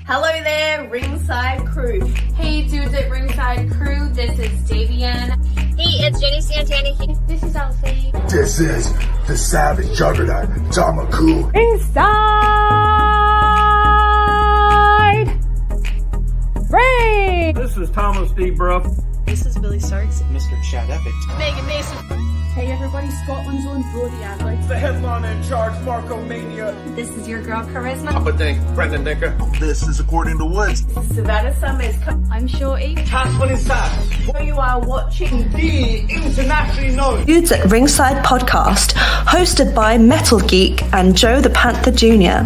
Hello there, Ringside Crew. Hey dudes at Ringside Crew, this is Davian. Hey, it's Jenny Santana. This is Elsie. This is the Savage Juggernaut, Tamaku. Inside Ring! This is Thomas D. Bruff. This is Billy Starks. Mr. Chad Epic. Megan Mason. Hey everybody, Scotland's own Brody Adler. The headliner in charge, Marco Mania. This is your girl Charisma. Papa Denk, Brendan Dinker. This is According to Woods. Savannah Summers. I'm Shorty. Tasman inside. You are watching The internationally known Dudes at Ringside podcast, hosted by Metal Geek and Joe the Panther Jr.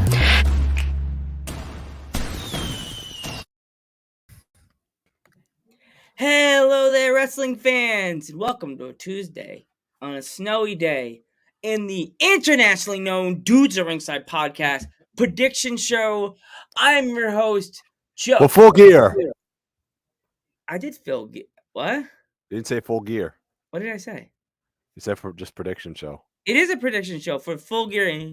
Hello there, wrestling fans, and welcome to a Tuesday on a snowy day in the internationally known Dudes at Ringside podcast prediction show. I'm your host, Joe. Well, full gear. I did feel what? You didn't say full gear. What did I say? You said for just prediction show. It is a prediction show for full gear.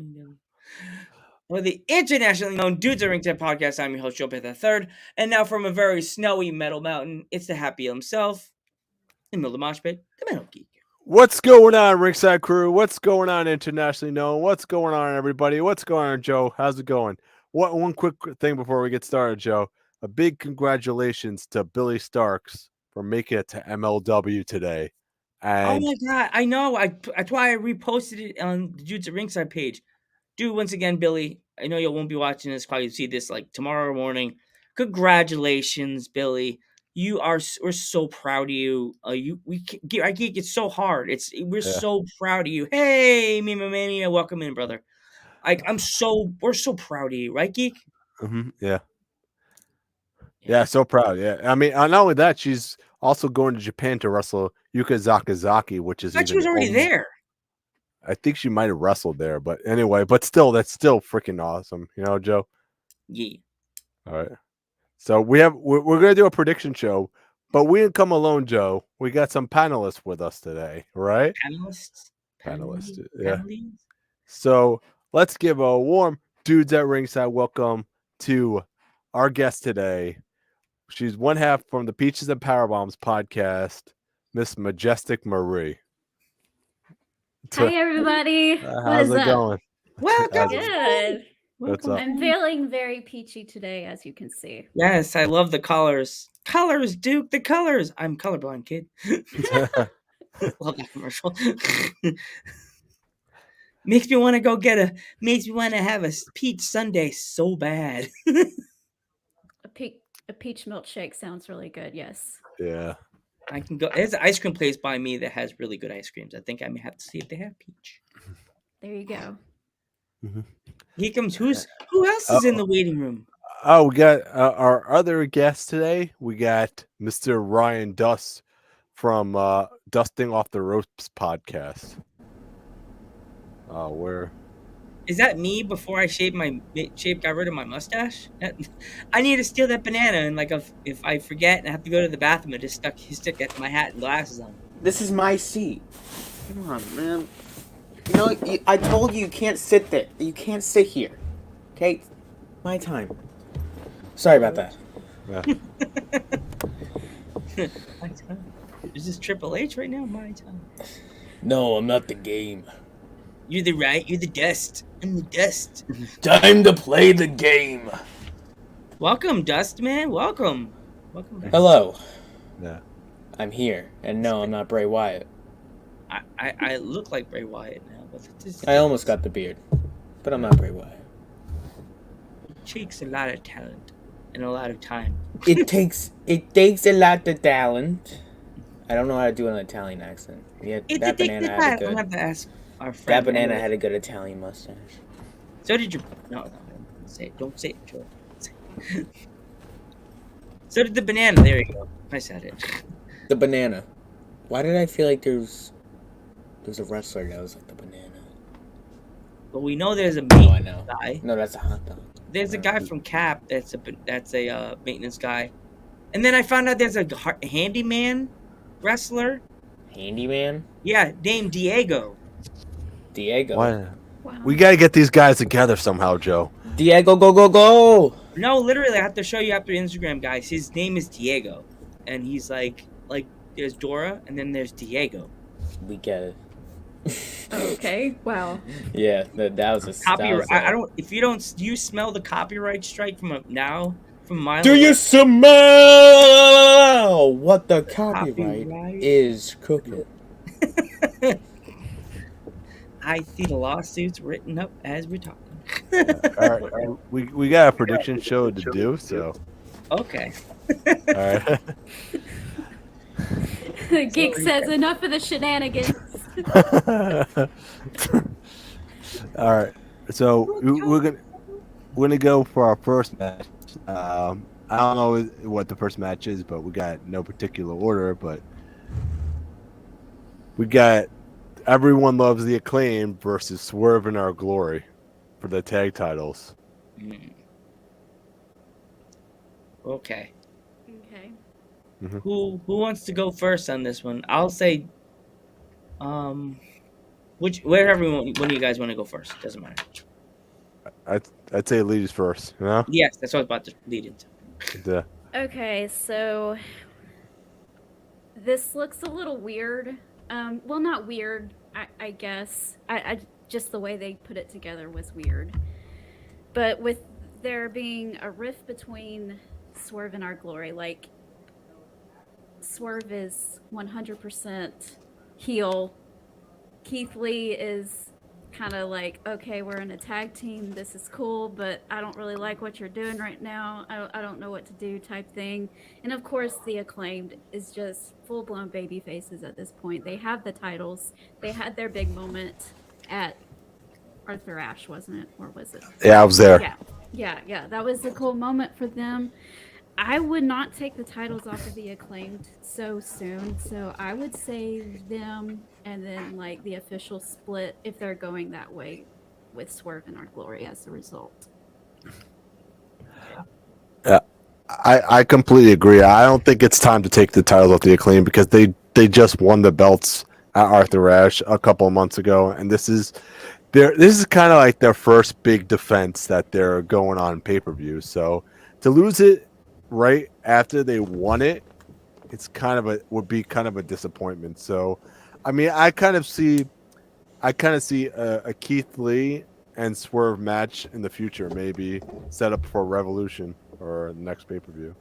For the internationally known Dudes at Ringside podcast, I'm your host, Joe Panther III. And now from a very snowy Metal Mountain, it's the happy himself, in the middle of the mosh pit, the Metal Geek. What's going on, Ringside Crew? What's going on, internationally known? What's going on, everybody? What's going on, Joe? How's it going? One quick thing before we get started, Joe. A big congratulations to Billy Starks for making it to MLW today. And oh my God, I know. That's why I reposted it on the Dudes at Ringside page. Dude, once again, Billy, I know you won't be watching this. Probably see this like tomorrow morning. Congratulations, Billy. We're so proud of you. I geek it's so hard. We're so proud of you. Hey, Mima Mania, welcome in, brother. We're so proud of you, right, Geek? Mm-hmm. Yeah, so proud. Yeah, I mean, not only that, she's also going to Japan to wrestle Yuka Zakazaki, which is. I thought she was already there. I think she might have wrestled there, but anyway, that's still freaking awesome, you know, Joe. Yeah. All right. So we're gonna do a prediction show, but we didn't come alone, Joe. We got some panelists with us today, right? Panelists. Yeah. So let's give a warm Dudes at Ringside welcome to our guest today. She's one half from the Peaches and Powerbombs podcast, Miss Majestic Marie. Hi, everybody. How's it going? Welcome. Good. What's up? I'm feeling very peachy today, as you can see. Yes, I love the colors. Colors, Duke, the colors. I'm colorblind, kid. Love that commercial. Makes me want to have a peach sundae so bad. A peach milkshake sounds really good, yes. Yeah. I can go. There's an ice cream place by me that has really good ice creams. I think I may have to see if they have peach. There you go. Mm-hmm. Here comes who else is in the waiting room? Oh, we got our other guest today. We got Mr. Ryan Dust from Dusting Off the Ropes podcast. Where is that me before I got rid of my mustache? I need to steal that banana, and like if I forget and I have to go to the bathroom, I just stick my hat and glasses on. This is my seat. Come on, man. You know, I told you can't sit there. You can't sit here. Okay? My time. Sorry about that. Yeah. My time. Is this Triple H right now? My time. No, I'm not the game. You're the dust. I'm the dust. Time to play the game. Welcome, Dust Man. Welcome back. Hello. Yeah. I'm here. And no, I'm not Bray Wyatt. I look like Bray Wyatt now, but I almost got the beard. But I'm not Bray Wyatt. It takes a lot of talent and a lot of time. It takes a lot of talent. I don't know how to do an Italian accent. Yeah, that banana had a good. I'll have to ask our friend. That banana had a good Italian mustache. So did your no. Don't say it, Joe. So did the banana. There you go. I said it. The banana. Why did I feel like there's a wrestler that was like the banana? Well, we know there's a maintenance guy. No, that's a hot dog. There's a guy from Cap that's a maintenance guy, and then I found out there's a handyman wrestler. Handyman? Yeah, named Diego. Diego. Wow. We got to get these guys together somehow, Joe. Diego, go, go, go! No, literally, I have to show you after Instagram, guys. His name is Diego, and he's like there's Dora, and then there's Diego. We get it. Okay. Wow. Yeah, that was a Copyright. I don't. If you don't, do you smell the copyright strike from from a mile Do away? you smell what the copyright is cooking? I see the lawsuits written up as we're talking. All right, we got a prediction show to do, so. Okay. All right. The geek says enough of the shenanigans. All right, so we're gonna go for our first match. I don't know what the first match is, but we got no particular order. But we got Everyone Loves the Acclaim versus Swerve in Our Glory for the tag titles. Okay. Okay. Mm-hmm. Who wants to go first on this one? I'll say. Wherever one of you guys want to go first, doesn't matter. I'd say ladies first. You know? Yes, that's what I was about to lead into. Yeah. Okay, so this looks a little weird. Well, not weird, I guess. I just the way they put it together was weird. But with there being a rift between Swerve and Our Glory, like Swerve is 100% heel. Keith Lee is kind of like, okay, we're in a tag team. This is cool, but I don't really like what you're doing right now. I don't know what to do type thing. And of course, the Acclaimed is just full-blown baby faces at this point. They have the titles. They had their big moment at Arthur Ashe, wasn't it? Or was it? Yeah, I was there. Yeah. That was a cool moment for them. I would not take the titles off of the Acclaimed so soon. So I would say them and then like the official split if they're going that way with Swerve and Our Glory as a result. Yeah, I completely agree. I don't think it's time to take the titles off the Acclaim because they just won the belts at Arthur Ashe a couple of months ago, and this is kind of like their first big defense that they're going on pay-per-view. So to lose it right after they won it, would be kind of a disappointment. So, I mean, I kind of see a Keith Lee and Swerve match in the future, maybe set up for Revolution or the next pay-per-view.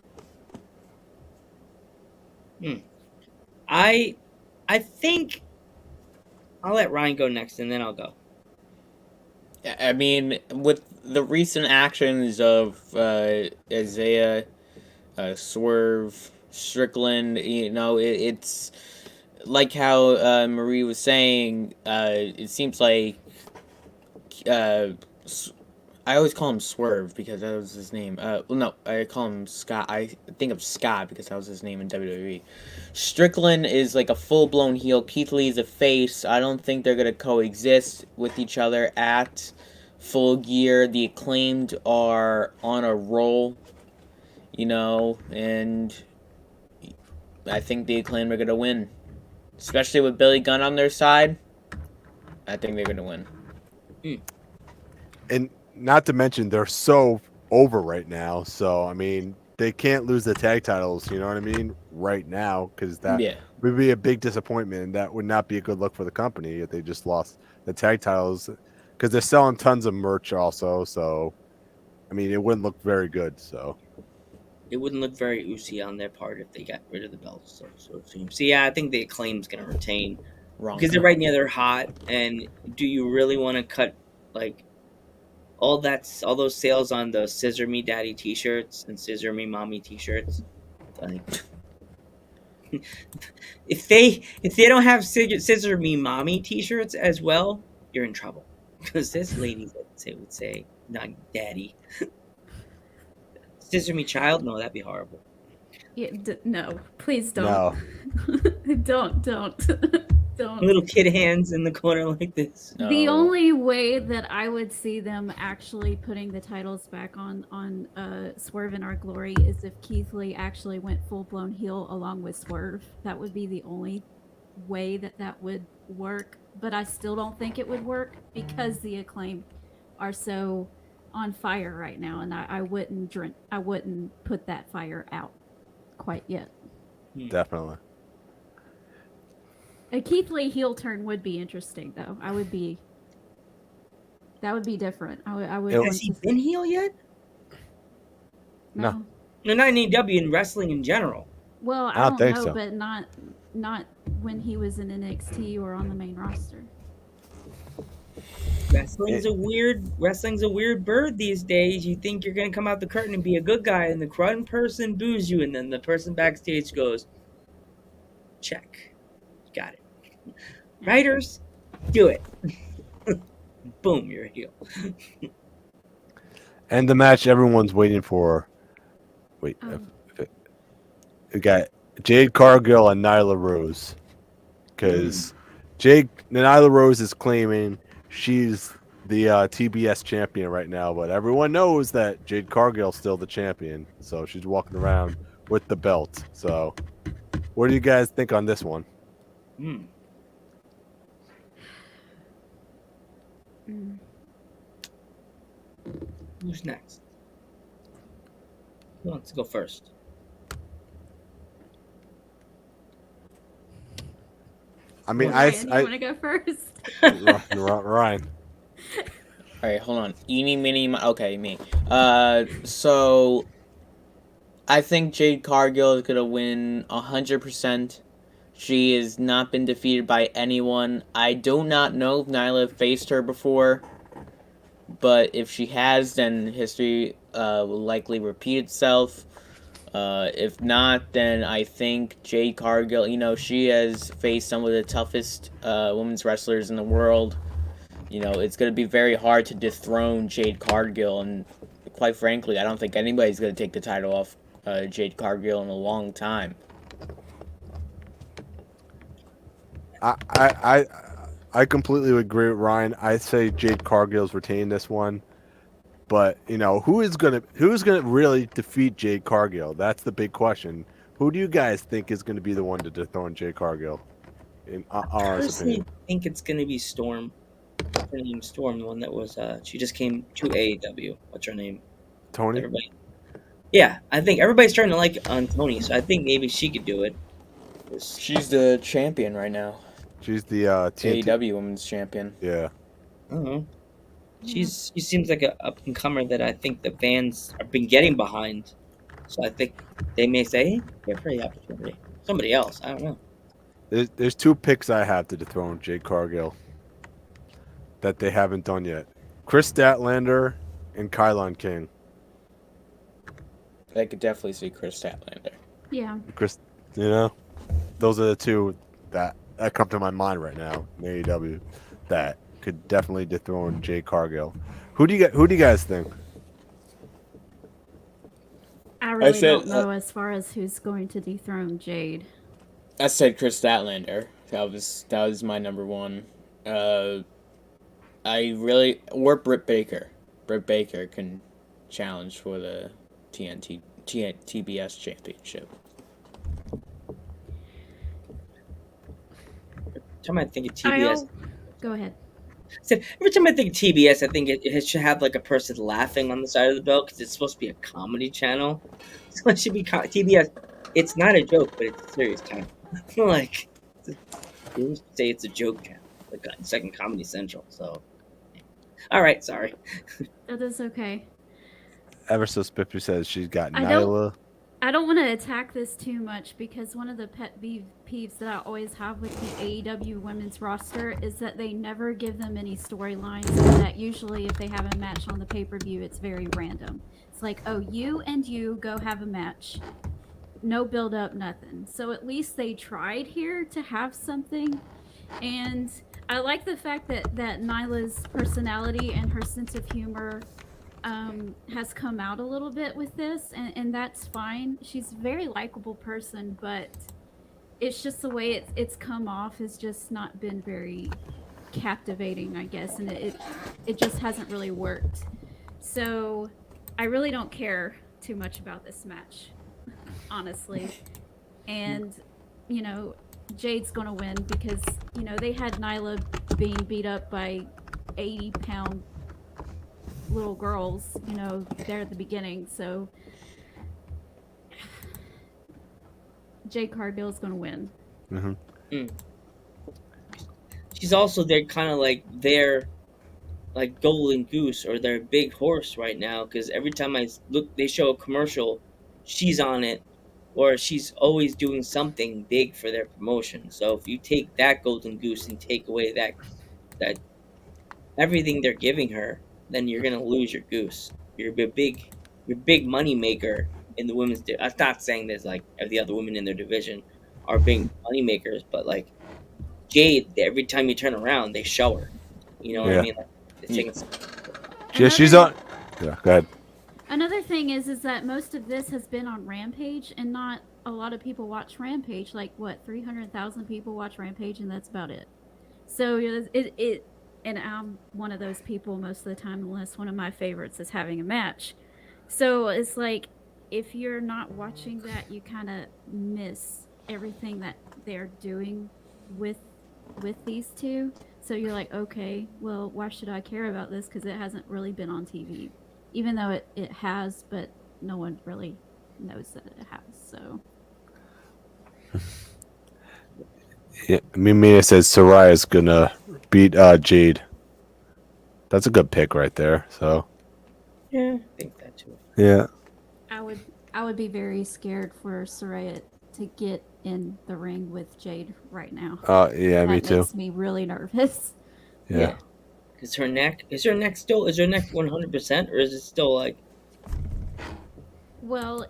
I think I'll let Ryan go next, and then I'll go. I mean, with the recent actions of Isaiah, Swerve, Strickland, it's like how Marie was saying. It seems like I always call him Swerve because that was his name. Well, no, I call him Scott. I think of Scott because that was his name in WWE. Strickland is like a full-blown heel. Keith Lee is a face. I don't think they're going to coexist with each other at Full Gear. The Acclaimed are on a roll, and I think the Acclaimed are going to win. Especially with Billy Gunn on their side, I think they're going to win. And not to mention, they're so over right now. So, I mean, they can't lose the tag titles, you know what I mean, right now, because that would be a big disappointment, and that would not be a good look for the company if they just lost the tag titles, because they're selling tons of merch also. So, I mean, it wouldn't look very good. So, it wouldn't look very Uzi on their part if they got rid of the belts. So it seems. So yeah, I think the Acclaim's going to retain because they're right now. They're hot, and do you really want to cut like all those sales on the Scissor Me Daddy T-shirts and Scissor Me Mommy T-shirts? Like, if they don't have Scissor Me Mommy T-shirts as well, you're in trouble because this lady would say not Daddy. Scissor Me Child? No, that'd be horrible. Yeah, no, please don't. No. don't. Little kid hands in the corner like this. No. The only way that I would see them actually putting the titles back on Swerve and Our Glory is if Keith Lee actually went full-blown heel along with Swerve. That would be the only way that would work. But I still don't think it would work because the Acclaim are so on fire right now, and I wouldn't put that fire out quite yet. Definitely. A Keith Lee heel turn would be interesting, though. That would be different. I would. Has he been heel yet? No. No, not in AEW, in wrestling in general. Well, I don't think know, so. but not when he was in NXT or on the main roster. Wrestling's a weird bird these days. You think you're gonna come out the curtain and be a good guy, and the current person boos you, and then the person backstage goes, "Check, got it." Writers, do it. Boom, you're a heel. And the match everyone's waiting for. Wait, we got Jade Cargill and Nyla Rose. Because Nyla Rose is claiming she's the TBS champion right now, but everyone knows that Jade Cargill's still the champion. So she's walking around with the belt. So what do you guys think on this one? Who's next? Who wants to go first? I mean, Ryan, you want to go first? Ryan. All right, hold on. Eeny, meeny, okay, me. So I think Jade Cargill is gonna win 100%. She has not been defeated by anyone. I do not know if Nyla faced her before, but if she has, then history will likely repeat itself. If not, then I think Jade Cargill, she has faced some of the toughest women's wrestlers in the world. It's going to be very hard to dethrone Jade Cargill, and quite frankly, I don't think anybody's going to take the title off Jade Cargill in a long time. I completely agree with Ryan. I say Jade Cargill's retaining this one. But who's gonna really defeat Jade Cargill? That's the big question. Who do you guys think is gonna be the one to dethrone Jade Cargill? In I personally think it's gonna be Storm. Her name's Storm, the one that was she just came to AEW. What's her name? Tony. Everybody. Yeah, I think everybody's starting to like on Tony, so I think maybe she could do it. She's the champion right now. She's the AEW Women's Champion. Yeah. I don't know. She seems like an up and comer that I think the fans have been getting behind. So I think they may say, "Hey, give her the opportunity." Somebody else, I don't know. There's two picks I have to dethrone Jade Cargill that they haven't done yet: Chris Statlander and Kylon King. I could definitely see Chris Statlander. Yeah. Chris, those are the two that come to my mind right now in AEW that could definitely dethrone Jade Cargill. Who do you guys think? I really don't know as far as who's going to dethrone Jade. I said Chris Statlander. That was my number one. Or Britt Baker. Britt Baker can challenge for the TBS championship. Every time I think of TBS, go ahead. So every time I think of TBS, I think it should have like a person laughing on the side of the belt because it's supposed to be a comedy channel. So it should be TBS. It's not a joke, but it's a serious channel. Like, they used to say it's a joke channel, like second Comedy Central. So, all right, sorry. That is okay. Ever so Spiffy says she's got Nyla. I don't want to attack this too much because one of the pet peeves that I always have with the AEW women's roster is that they never give them any storylines, and that usually if they have a match on the pay-per-view, it's very random. It's like, oh, you and you go have a match. No build up, nothing. So at least they tried here to have something. And I like the fact that Nyla's personality and her sense of humor has come out a little bit with this, and that's fine. She's a very likable person, but it's just the way it's come off has just not been very captivating, I guess, and it just hasn't really worked. So I really don't care too much about this match, honestly. And Jade's gonna win because they had Nyla being beat up by 80-pound little girls, you know, there at the beginning. So Jade Cargill is going to win. She's also their kind of like their like golden goose or their big horse right now, because every time I look, they show a commercial, she's on it, or she's always doing something big for their promotion. So if you take that golden goose and take away that everything they're giving her, then you're gonna lose your goose. Your big money maker in the women's. I'm not saying there's like the other women in their division are big money makers, but like Jade, every time you turn around, they show her. You know what I mean? Like, it's taking Yeah, she's on. Yeah, go ahead. Another thing is that most of this has been on Rampage, and not a lot of people watch Rampage. Like what, 300,000 people watch Rampage, and that's about it. So it and I'm one of those people most of the time, unless one of my favorites is having a match. So it's like, if you're not watching that, you kind of miss everything that they're doing with these two. So you're like, okay, well, why should I care about this? Because it hasn't really been on TV. Even though it has, but no one really knows that it has, so. Yeah, Mimia says Soraya's gonna beat Jade. That's a good pick right there. So. Yeah, I think that too. Yeah. I would be very scared for Soraya to get in the ring with Jade right now. Yeah, me too. That makes me really nervous. Yeah. Is her neck 100%, or is it still like? Well,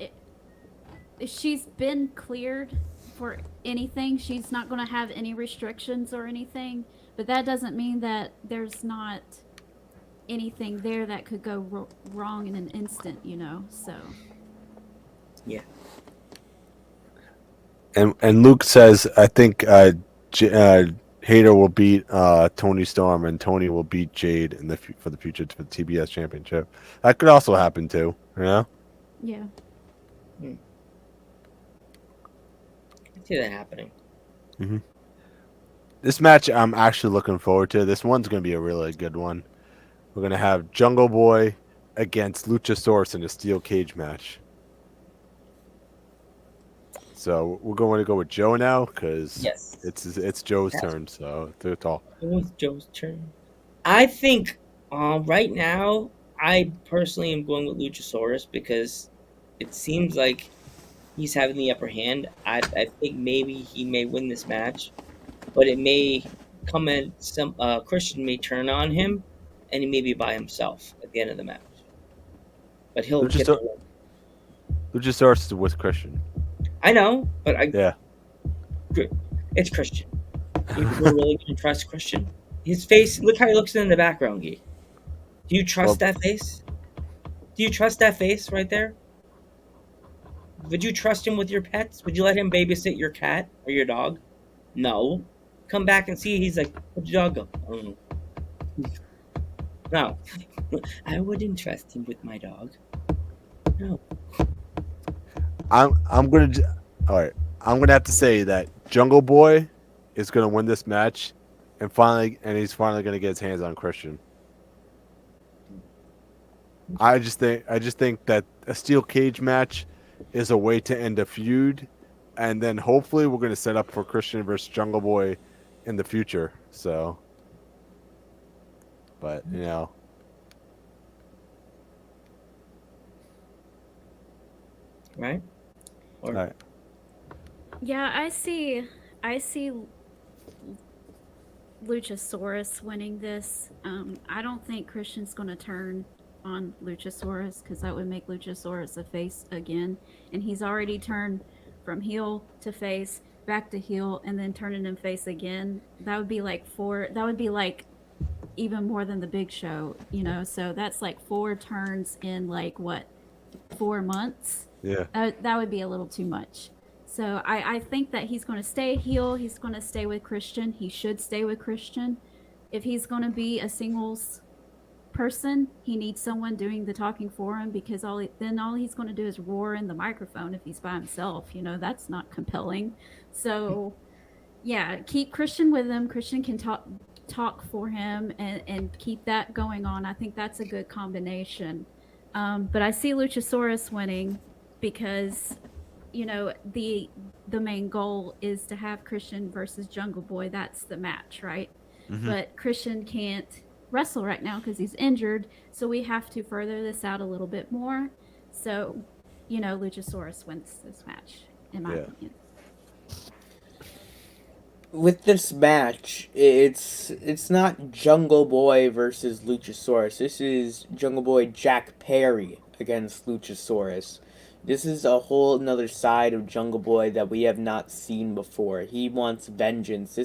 she's been cleared for anything. She's not going to have any restrictions or anything, but that doesn't mean that there's not anything there that could go wrong in an instant, you know. So. Yeah. And Luke says, I think Hayter will beat Tony Storm, and Tony will beat Jade for the future for the TBS Championship. That could also happen too, you know? Yeah. I see that happening. Mm-hmm. This match I'm actually looking forward to. This one's going to be a really good one. We're going to have Jungle Boy against Luchasaurus in a steel cage match. So we're going to go with Joe now because it's Joe's turn. So they're tall. It was Joe's turn. I think right now I personally am going with Luchasaurus because it seems like he's having the upper hand. I think maybe he may win this match, but it may come in some Christian may turn on him, and he may be by himself at the end of the match. But he'll get the win. Luchasaurus is with Christian. I know, but it's Christian. We're really gonna trust Christian. His face. Look how he looks in the background, Gee. Do you trust that face? Do you trust that face right there? Would you trust him with your pets? Would you let him babysit your cat or your dog? No. Come back and see. He's like, where'd your dog go? No. I wouldn't trust him with my dog. No. I'm gonna have to say that Jungle Boy is gonna win this match, and he's finally gonna get his hands on Christian. I just think that a steel cage match is a way to end a feud, and then hopefully we're gonna set up for Christian versus Jungle Boy in the future. So, but you know. Right? All right. Yeah, I see Luchasaurus winning this. I don't think Christian's going to turn on Luchasaurus because that would make Luchasaurus a face again. And he's already turned from heel to face, back to heel, and then turning him face again. That would be like even more than the Big Show, you know? So that's like 4 turns in like, what, 4 months? Yeah. That would be a little too much. So I think that he's going to stay heel. He's going to stay with Christian. He should stay with Christian. If he's going to be a singles person, he needs someone doing the talking for him because all he's going to do is roar in the microphone if he's by himself. You know, that's not compelling. So, yeah, keep Christian with him. Christian can talk for him and keep that going on. I think that's a good combination. But I see Luchasaurus winning because, you know, the main goal is to have Christian versus Jungle Boy. That's the match, right? Mhm. But Christian can't wrestle right now because he's injured, so we have to further this out a little bit more. So, you know, Luchasaurus wins this match, in my opinion. With this match, it's not Jungle Boy versus Luchasaurus. This is Jungle Boy Jack Perry against Luchasaurus. This is a whole another side of Jungle Boy that we have not seen before. He wants vengeance.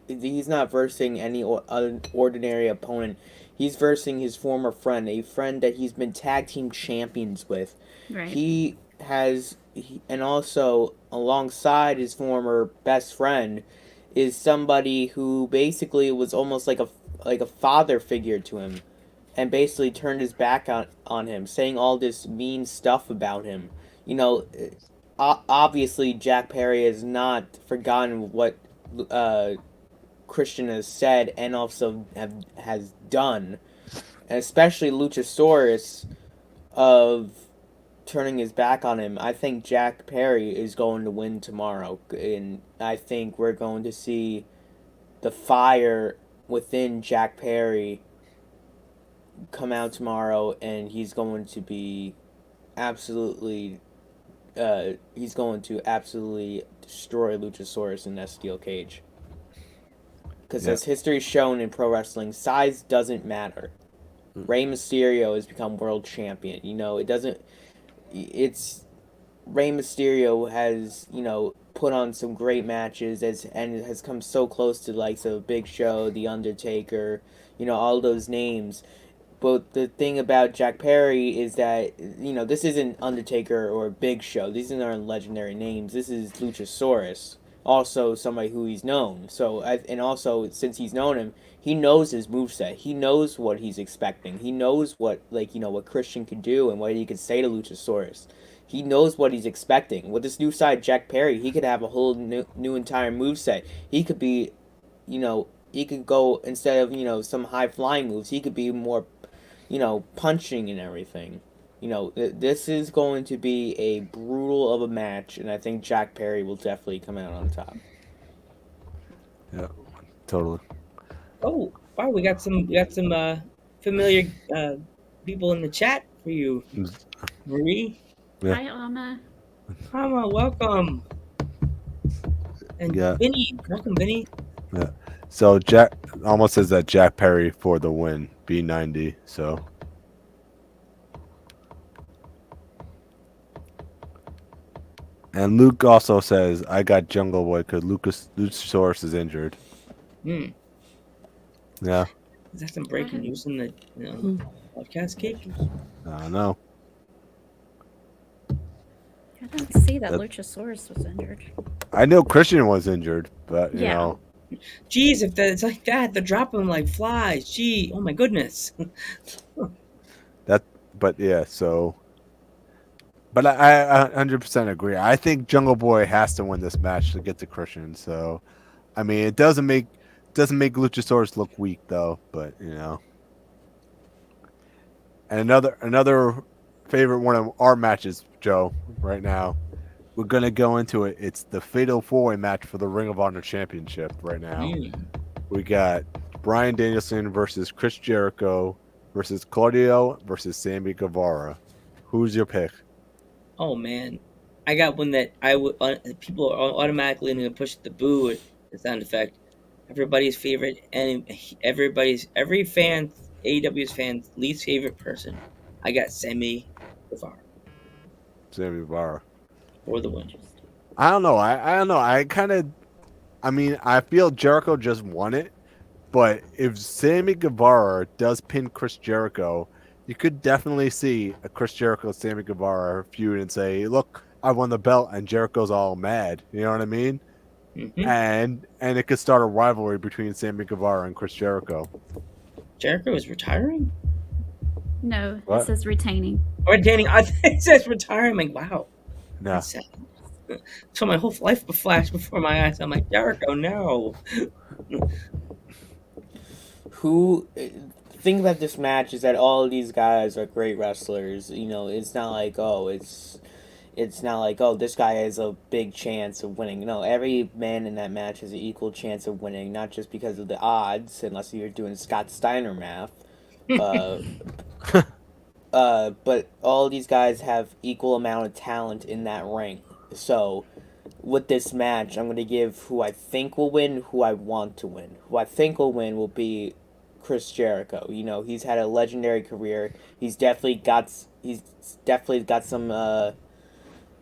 He's not versing any ordinary opponent. He's versing his former friend, a friend that he's been tag team champions with. Right. And also alongside his former best friend is somebody who basically was almost like a father figure to him, and basically turned his back on him, saying all this mean stuff about him. You know, obviously Jack Perry has not forgotten what Christian has said and also has done, and especially Luchasaurus of turning his back on him. I think Jack Perry is going to win tomorrow, and I think we're going to see the fire within Jack Perry come out tomorrow, and he's going to be absolutely destroy Luchasaurus in that steel cage. Because as history's shown in pro wrestling, size doesn't matter. Rey Mysterio has become world champion. You know, it's Rey Mysterio has, you know, put on some great matches and has come so close to like Big Show, The Undertaker, you know, all those names. But the thing about Jack Perry is that, you know, this isn't Undertaker or Big Show. These aren't legendary names. This is Luchasaurus, also somebody who he's known. And also, since he's known him, he knows his moveset. He knows what he's expecting. He knows what, like, you know, what Christian could do and what he could say to Luchasaurus. He knows what he's expecting. With this new side, Jack Perry, he could have a whole new entire moveset. He could be, you know, he could go, instead of, you know, some high-flying moves, he could be more, you know, punching and everything. You know, this is going to be a brutal of a match, and I think Jack Perry will definitely come out on top. Yeah, totally. Oh, wow, we got some familiar people in the chat for you. Marie. Yeah. Hi, Alma. Alma, welcome. And Vinny, welcome, Vinny. Yeah. So Jack almost says that Jack Perry for the win, B90. So. And Luke also says, I got Jungle Boy because Luchasaurus is injured. Hmm. Yeah. Is that some breaking news in the podcast, Cake? I don't know. I didn't see that Luchasaurus was injured. I know Christian was injured, but, you know. Jeez, if it's like that, they're dropping them like flies. Gee, oh my goodness. But yeah, so. But I 100% agree. I think Jungle Boy has to win this match to get to Christian. So, I mean, it doesn't make Luchasaurus look weak though. But you know, and another favorite one of our matches, Joe. Right now, we're gonna go into it. It's the Fatal 4-Way match for the Ring of Honor Championship. Right now, we got Bryan Danielson versus Chris Jericho versus Claudio versus Sammy Guevara. Who's your pick? Oh man, I got one that people are automatically going to push the boo sound effect. Everybody's favorite and every fan, AEW's fan's least favorite person. I got Sammy Guevara. Sammy Guevara. For the win. I don't know. I don't know. I feel Jericho just won it, but if Sammy Guevara does pin Chris Jericho, you could definitely see a Chris Jericho Sammy Guevara feud and say, "Look, I won the belt," and Jericho's all mad. You know what I mean? Mm-hmm. And it could start a rivalry between Sammy Guevara and Chris Jericho. Jericho is retiring? No, it says retaining. Retaining. I think it says retiring. Wow. No. So my whole life flashed before my eyes. I'm like, Jericho, no. who think about this match is that all of these guys are great wrestlers. You know, it's not like it's not like, oh, this guy has a big chance of winning. No, every man in that match has an equal chance of winning, not just because of the odds, unless you're doing Scott Steiner math. But all these guys have equal amount of talent in that ring. So, with this match, I'm going to give who I think will win, who I want to win. Who I think will win will be Chris Jericho. You know, he's had a legendary career. He's definitely got some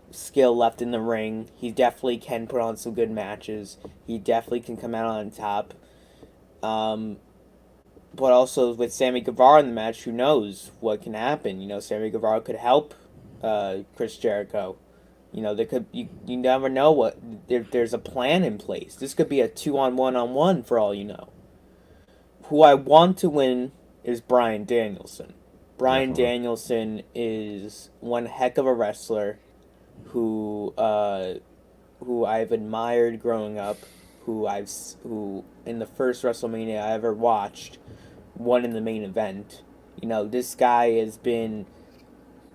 skill left in the ring. He definitely can put on some good matches. He definitely can come out on top. But also with Sammy Guevara in the match, who knows what can happen? You know, Sammy Guevara could help Chris Jericho. You know, you never know what there's a plan in place. This could be a 2-on-1 for all you know. Who I want to win is Bryan Danielson. Bryan Danielson is one heck of a wrestler who I've admired growing up, who in the first WrestleMania I ever watched won in the main event. You know, this guy has been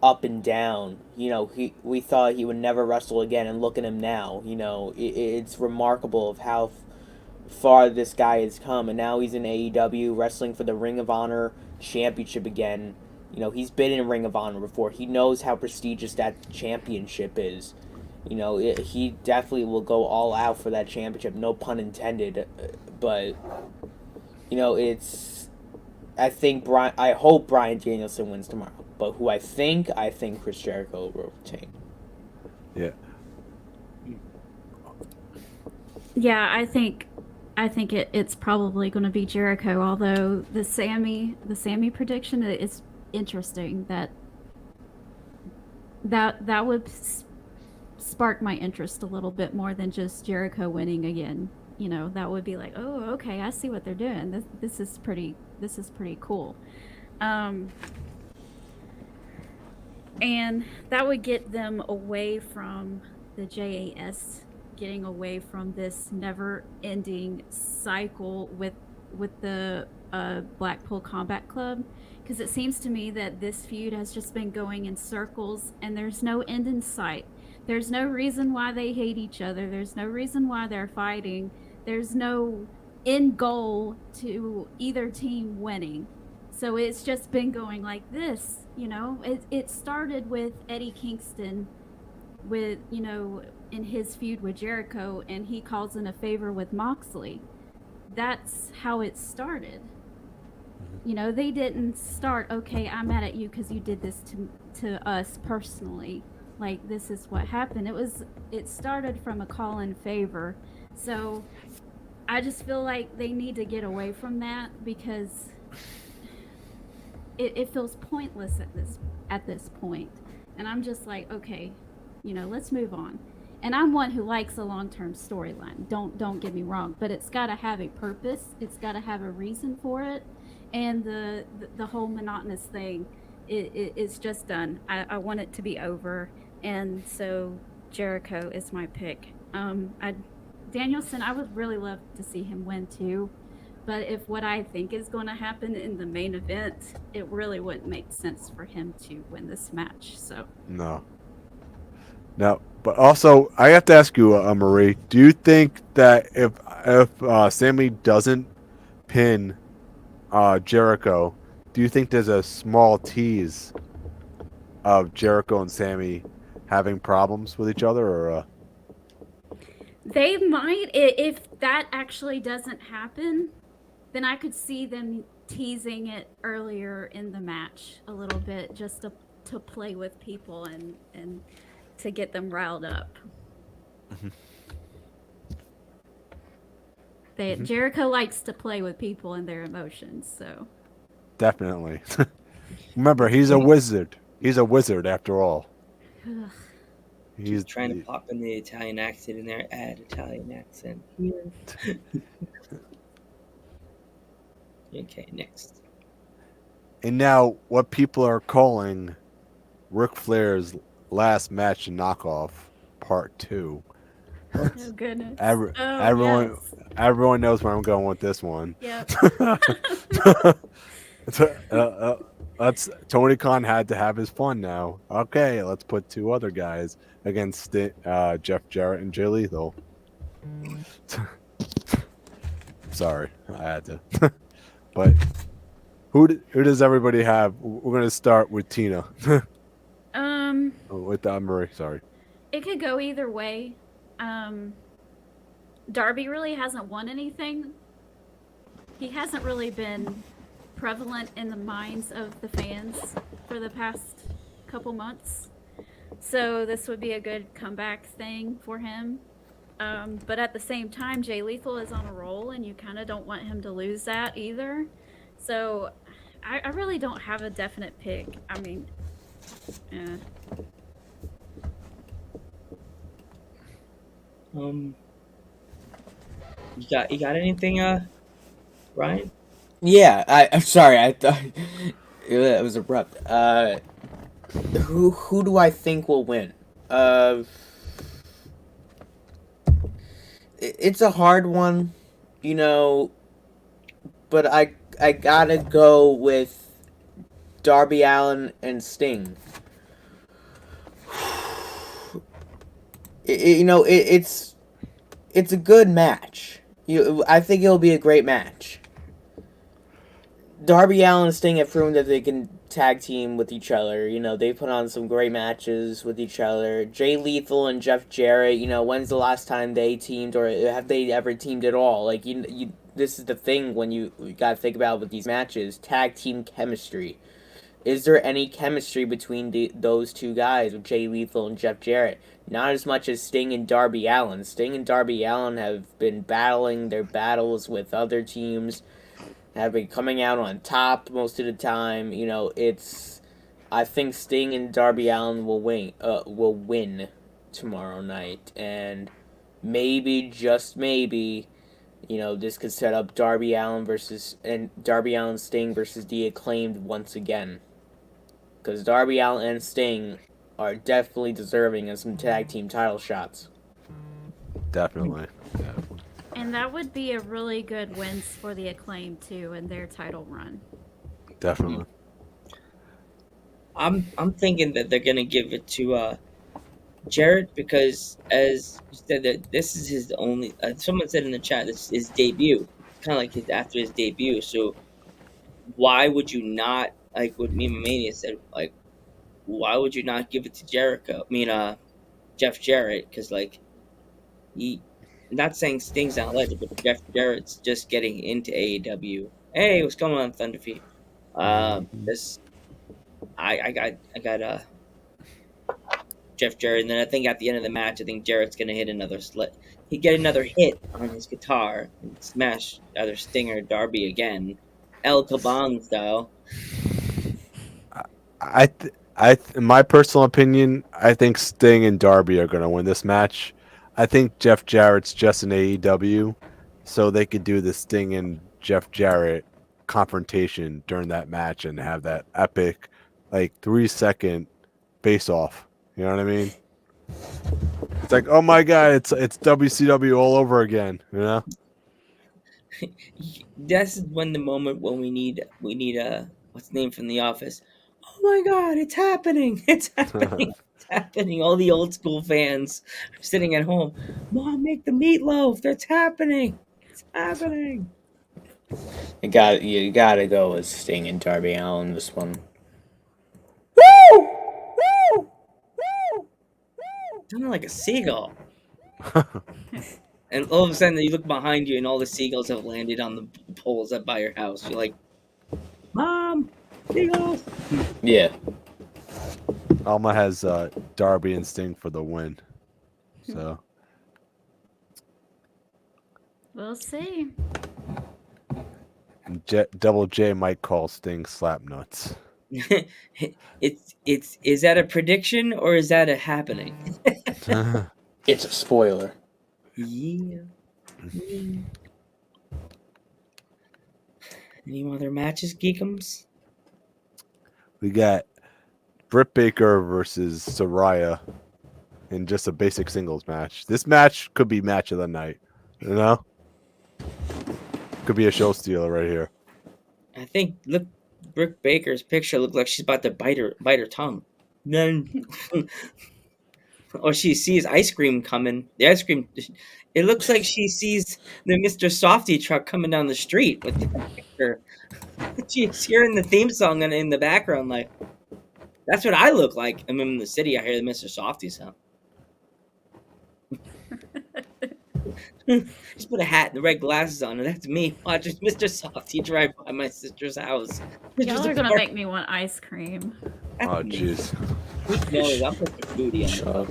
up and down. You know, we thought he would never wrestle again, and look at him now. You know, it's remarkable of how far this guy has come, and now he's in AEW wrestling for the Ring of Honor Championship again. You know, he's been in Ring of Honor before. He knows how prestigious that championship is. You know, he definitely will go all out for that championship, no pun intended. But, you know, I hope Bryan Danielson wins tomorrow. But who I think Chris Jericho will retain. Yeah. Yeah, I think it's probably going to be Jericho. Although the Sammy prediction is interesting. That would spark my interest a little bit more than just Jericho winning again. You know, that would be like, oh, okay, I see what they're doing. This is pretty cool. And that would get them away from the JAS, getting away from this never-ending cycle with the Blackpool Combat Club, because it seems to me that this feud has just been going in circles and there's no end in sight. There's no reason why they hate each other. There's no reason why they're fighting. There's no end goal to either team winning. So it's just been going like this, you know. It started with Eddie Kingston with, you know, in his feud with Jericho, and he calls in a favor with Moxley. That's how it started. You know, they didn't start, okay, I'm mad at you because you did this to us personally. Like, this is what happened. It started from a call in favor. So I just feel like they need to get away from that, because it feels pointless at this point. And I'm just like, okay, you know, let's move on. And I'm one who likes a long-term storyline. Don't get me wrong, but it's got to have a purpose. It's got to have a reason for it. And the whole monotonous thing is just done. I want it to be over. And so Jericho is my pick. Danielson, I would really love to see him win too. But if what I think is going to happen in the main event, it really wouldn't make sense for him to win this match. So No. But also, I have to ask you, Marie, do you think that if Sammy doesn't pin Jericho, do you think there's a small tease of Jericho and Sammy having problems with each other, or? they might, if that actually doesn't happen, then I could see them teasing it earlier in the match a little bit, just to play with people and to get them riled up. Jericho likes to play with people and their emotions, so. Definitely. Remember, he's a wizard. He's a wizard after all. He's trying to pop in the Italian accent in there, add Italian accent here. Okay, next. And now, what people are calling Ric Flair's last match knockoff, part 2. Oh goodness. Everyone, Yes. everyone knows where I'm going with this one. Yep. Let's. Tony Khan had to have his fun now. Okay, let's put two other guys against Jeff Jarrett and Jay Lethal. Sorry, I had to. But who does everybody have? We're gonna start with Tina. With Marie. Sorry. It could go either way. Darby really hasn't won anything. He hasn't really been prevalent in the minds of the fans for the past couple months. So this would be a good comeback thing for him. But at the same time, Jay Lethal is on a roll, and you kind of don't want him to lose that either. So I really don't have a definite pick. I mean, You got anything, Ryan? Yeah, I'm sorry. I thought it was abrupt. Who do I think will win? It's a hard one, you know, but I gotta go with Darby Allin and Sting. It's a good match. I think it'll be a great match. Darby Allin and Sting have proven that they can tag team with each other. You know, they put on some great matches with each other. Jay Lethal and Jeff Jarrett, you know, when's the last time they teamed, or have they ever teamed at all? Like, this is the thing when you gotta think about with these matches, tag team chemistry. Is there any chemistry between those two guys, with Jay Lethal and Jeff Jarrett? Not as much as Sting and Darby Allin. Sting and Darby Allin have been battling their battles with other teams, have been coming out on top most of the time. You know, I think Sting and Darby Allin will win tomorrow night, and maybe, just maybe, you know, this could set up Darby Allin Sting versus the Acclaimed once again. Because Darby Allin and Sting are definitely deserving of some tag team title shots. Definitely. and that would be a really good wins for the Acclaim too in their title run. Definitely. I'm thinking that they're gonna give it to Jarrett, because, as you said, that this is his only. Someone said in the chat, this is his debut. It's kind of like after his debut. So why would you not, like what Mima Mania said, like, why would you not give it to Jeff Jarrett? Because, like, not saying Sting's not legend, but Jeff Jarrett's just getting into AEW. Hey, what's going on, Thunder Feet? I got Jeff Jarrett, and then I think at the end of the match, I think Jarrett's gonna hit another He'd get another hit on his guitar and smash either Sting or Darby again, El Caban style. In my personal opinion, I think Sting and Darby are going to win this match. I think Jeff Jarrett's just an AEW, so they could do the Sting and Jeff Jarrett confrontation during that match and have that epic, like, 3-second face-off. You know what I mean? It's like, oh my god, it's WCW all over again. You know? This is when the moment when we need what's the name from The Office? Oh my god, it's happening! It's happening! It's happening! All the old school fans are sitting at home. Mom, make the meatloaf! That's happening! It's happening! You gotta go with Sting and Darby Allin this one. Woo! Woo! Woo! Sounded like a seagull. And all of a sudden, you look behind you, and all the seagulls have landed on the poles up by your house. You're like, Mom, seagulls! Yeah. Alma has Darby and Sting for the win. So We'll see. and Double J might call Sting slap nuts. Is that a prediction or is that a happening? It's a spoiler. Yeah. Any other matches, Geekums? We got Britt Baker versus Saraya in just a basic singles match. This match could be match of the night. You know, could be a show stealer right here. I think look, Britt Baker's picture looked like she's about to bite her tongue. Then, or she sees ice cream coming. The ice cream. It looks like she sees the Mr. Softy truck coming down the street with the picture. She's hearing the theme song in the background. Like that's what I look like. I'm in the city. I hear the Mr. Softy sound. Just put a hat and the red glasses on, and that's me watching Mr. Softy drive by my sister's house. Y'all are gonna make me want ice cream. Oh, jeez. I'll put the booty on.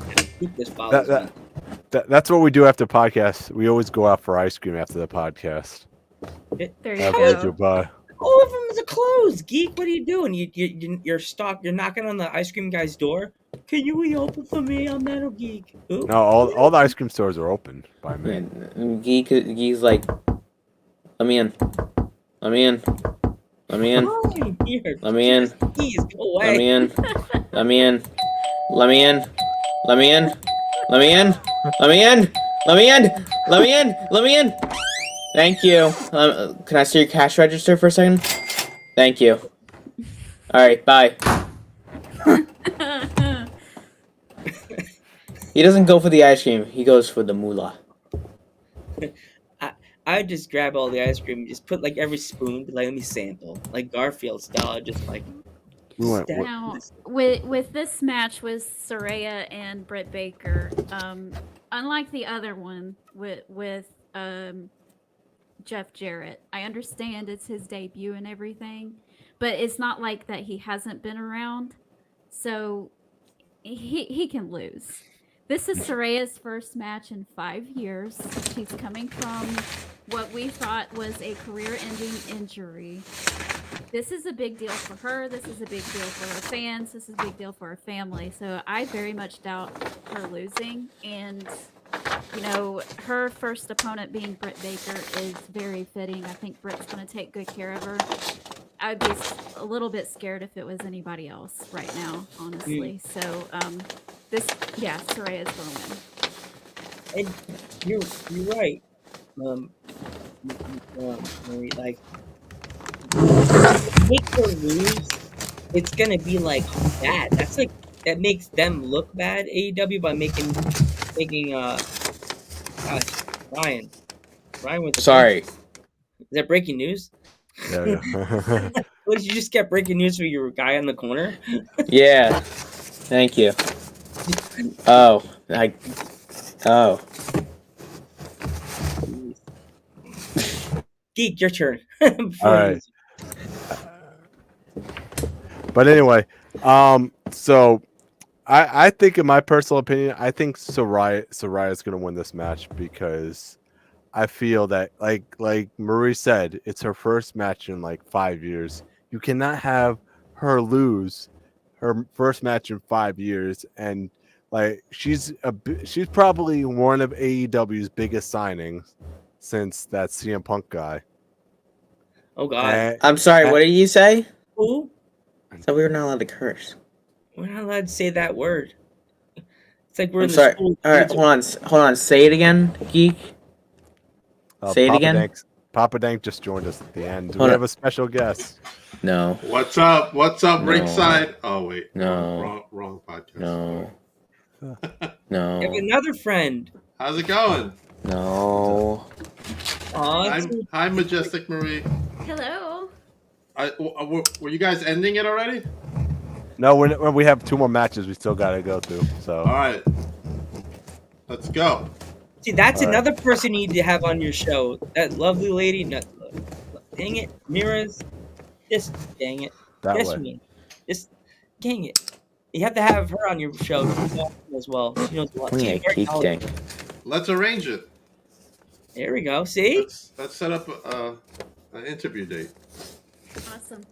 That's what we do after podcasts. We always go out for ice cream after the podcast. There you go. Goodbye. All of them are closed. Geek, what are you doing? You're stuck. You're knocking on the ice cream guy's door. Can you reopen for me? I'm Metal Geek. Ooh. No, all the ice cream stores are open by me. And Geek's like, let me in. Let me in. Let me in. Let me in. Please go away. Let me in. Let me in. Let me in. Let me in. Let me in. Let me in. Let me in. Let me in. Let me in. Thank you. Can I see your cash register for a second? Thank you. All right, bye. He doesn't go for the ice cream. He goes for the moolah. I just grab all the ice cream and just put like every spoon, like let me sample, like Garfield style, just like. Now, with this match with Saraya and Britt Baker, unlike the other one with Jeff Jarrett, I understand it's his debut and everything, but it's not like that he hasn't been around, so he can lose. This is Saraya's first match in 5 years. She's coming from what we thought was a career-ending injury. This is a big deal for her. This is a big deal for her fans. This is a big deal for her family. So I very much doubt her losing. And, you know, her first opponent being Britt Baker is very fitting. I think Britt's going to take good care of her. I'd be a little bit scared if it was anybody else right now, honestly. So, Saraya's going to win. And you're right. Like, make her lose, it's gonna be like bad. That's like that makes them look bad. AEW by making Ryan was sorry. Is that breaking news? Yeah. What, did you just get breaking news for your guy in the corner? Yeah. Thank you. Oh. Geek, your turn. All right. But anyway, so I think, in my personal opinion, I think Saraya's going to win this match because I feel that, like Marie said, it's her first match in like 5 years. You cannot have her lose her first match in 5 years, and like she's probably one of AEW's biggest signings since that CM Punk guy. Oh God! I'm sorry. What did you say? Who? So we were not allowed to curse. We're not allowed to say that word. It's like we're I'm in the sorry. school. All right, hold on. Say it again, Geek. Say it again. Papa Dank just joined us at the end. Hold We on. have a special guest. No. What's up? What's up, No. ringside? Oh wait, No. wrong podcast. No. No. We have another friend. How's it going? No. Hi, Majestic Marie. Hello. Were you guys ending it already? No, we have 2 more matches we still got to go through. So All right, let's go. See, that's All right. another person you need to have on your show. That lovely lady. Dang it, Mira's. Just dang it. That Yes, way. me. Just dang it. You have to have her on your show as well. She knows a lot. Yeah, She's very Geek knowledgeable. Dank. Let's arrange it. There we go. See? Let's set up an interview date. Awesome.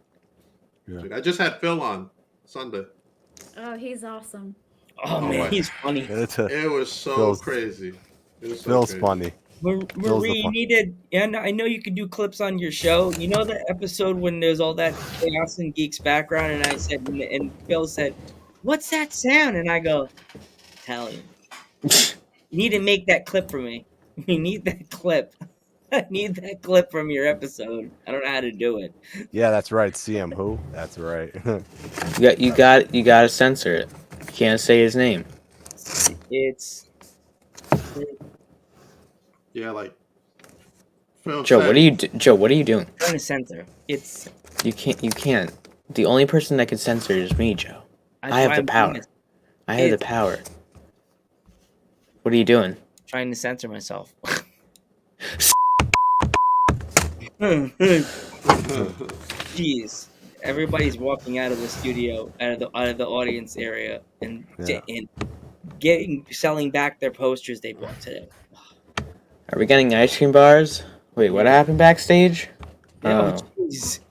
Dude, I just had Phil on Sunday. Oh, he's awesome. Oh man, my- he's funny. It was so Phil's- crazy. It was so Phil's crazy. funny. Marie, you needed, and I know you could do clips on your show. You know the episode when there's all that chaos in Geek's background, and I said, and Phil said, "What's that sound?" And I go, "Italian." You need to make that clip for me. We need that clip. I need that clip from your episode. I don't know how to do it. Yeah, that's right. CM who? That's right. You gotta censor it. You can't say his name. It's Yeah, like Phil Joe, said. what are you doing? trying to censor. It's You can't. The only person that can censor it is me, Joe. I have the power. I have the power. What are you doing? Trying to censor myself. Jeez, everybody's walking out of the studio, out of the audience area, and selling back their posters they bought today. Are we getting ice cream bars? Wait, what happened backstage? Oh, jeez.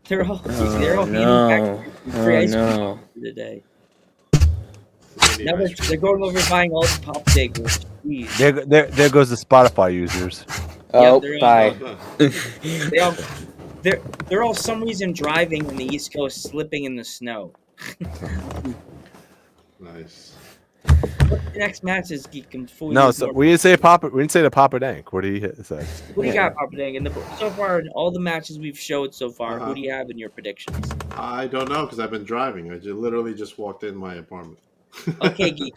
they're all handing no. back free ice cream no. today. Now they're going over buying all the pop stickers. Jeez. There goes the Spotify users. Oh, they're bye. They're all some reason driving on the East Coast, slipping in the snow. Nice. The next match is Geek and Food. No, so we didn't say Papa. We didn't say the Papa Dank. What do you say? Who do you got, Papa Dang? So far, in all the matches we've showed so far, who do you have in your predictions? I don't know because I've been driving. I literally just walked in my apartment. Okay, Geek.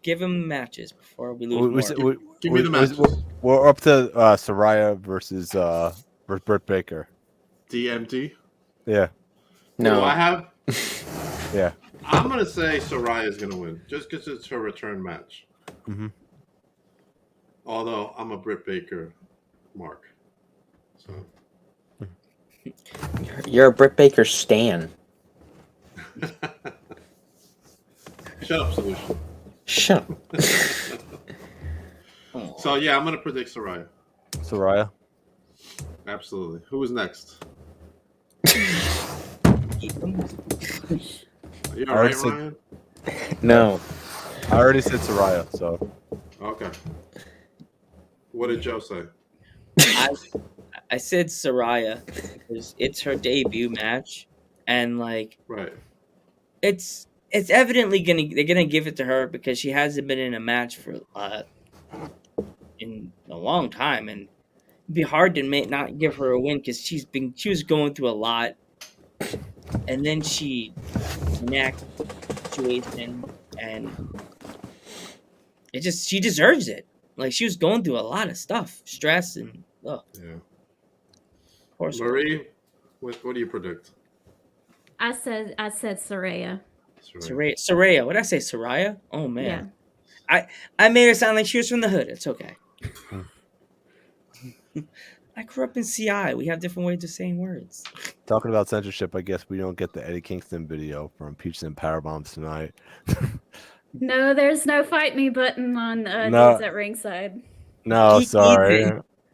Give him matches before we lose more. Give me the matches. We're up to Soraya versus Britt Baker. DMT? Yeah. No. Who do I have? Yeah. I'm going to say Soraya's going to win just because it's her return match. Mm-hmm. Although I'm a Britt Baker mark. So. You're a Britt Baker stan. Shut up, Solution. Shut up. So, yeah, I'm going to predict Soraya. Soraya? Absolutely. Who is next? You all right, Ryan? No. I already said Soraya, so. Okay. What did Joe say? I said Soraya because it's her debut match, and like, right, it's evidently they're gonna give it to her because she hasn't been in a match for in a long time, and it'd be hard to not give her a win because she was going through a lot, and then she necked situation, and she deserves it. Like, she was going through a lot of stuff, stress, and yeah. Of course. Marie, what do you predict? I said Soraya. Soraya. What did I say? Soraya? Oh man. Yeah. I made her sound like she was from the hood. It's okay. I grew up in CI. We have different ways of saying words. Talking about censorship, I guess we don't get the Eddie Kingston video from Peaches and Powerbombs tonight. No, there's no fight me button on News at Ringside. No, sorry.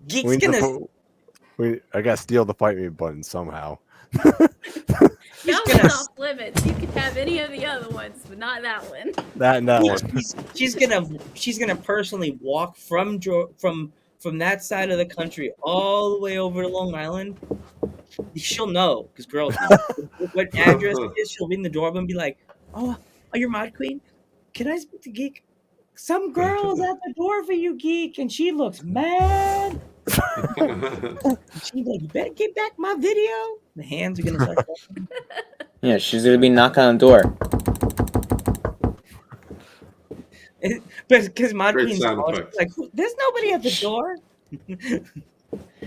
Geek's gonna... I gotta steal the fight me button somehow. Y'all went off limits. You could have any of the other ones, but not that one. That one. She's gonna personally walk from that side of the country all the way over to Long Island. She'll know because girls know what address it is. She'll ring the doorbell and be like, "Oh, you're Mod Queen. Can I speak to Geek? Some girl is at the door for you, Geek, and she looks mad." She's like, "You better get back my video." The hands are gonna start. Yeah, she's gonna be knocking on the door. But because Mod Queen's like, there's nobody at the door.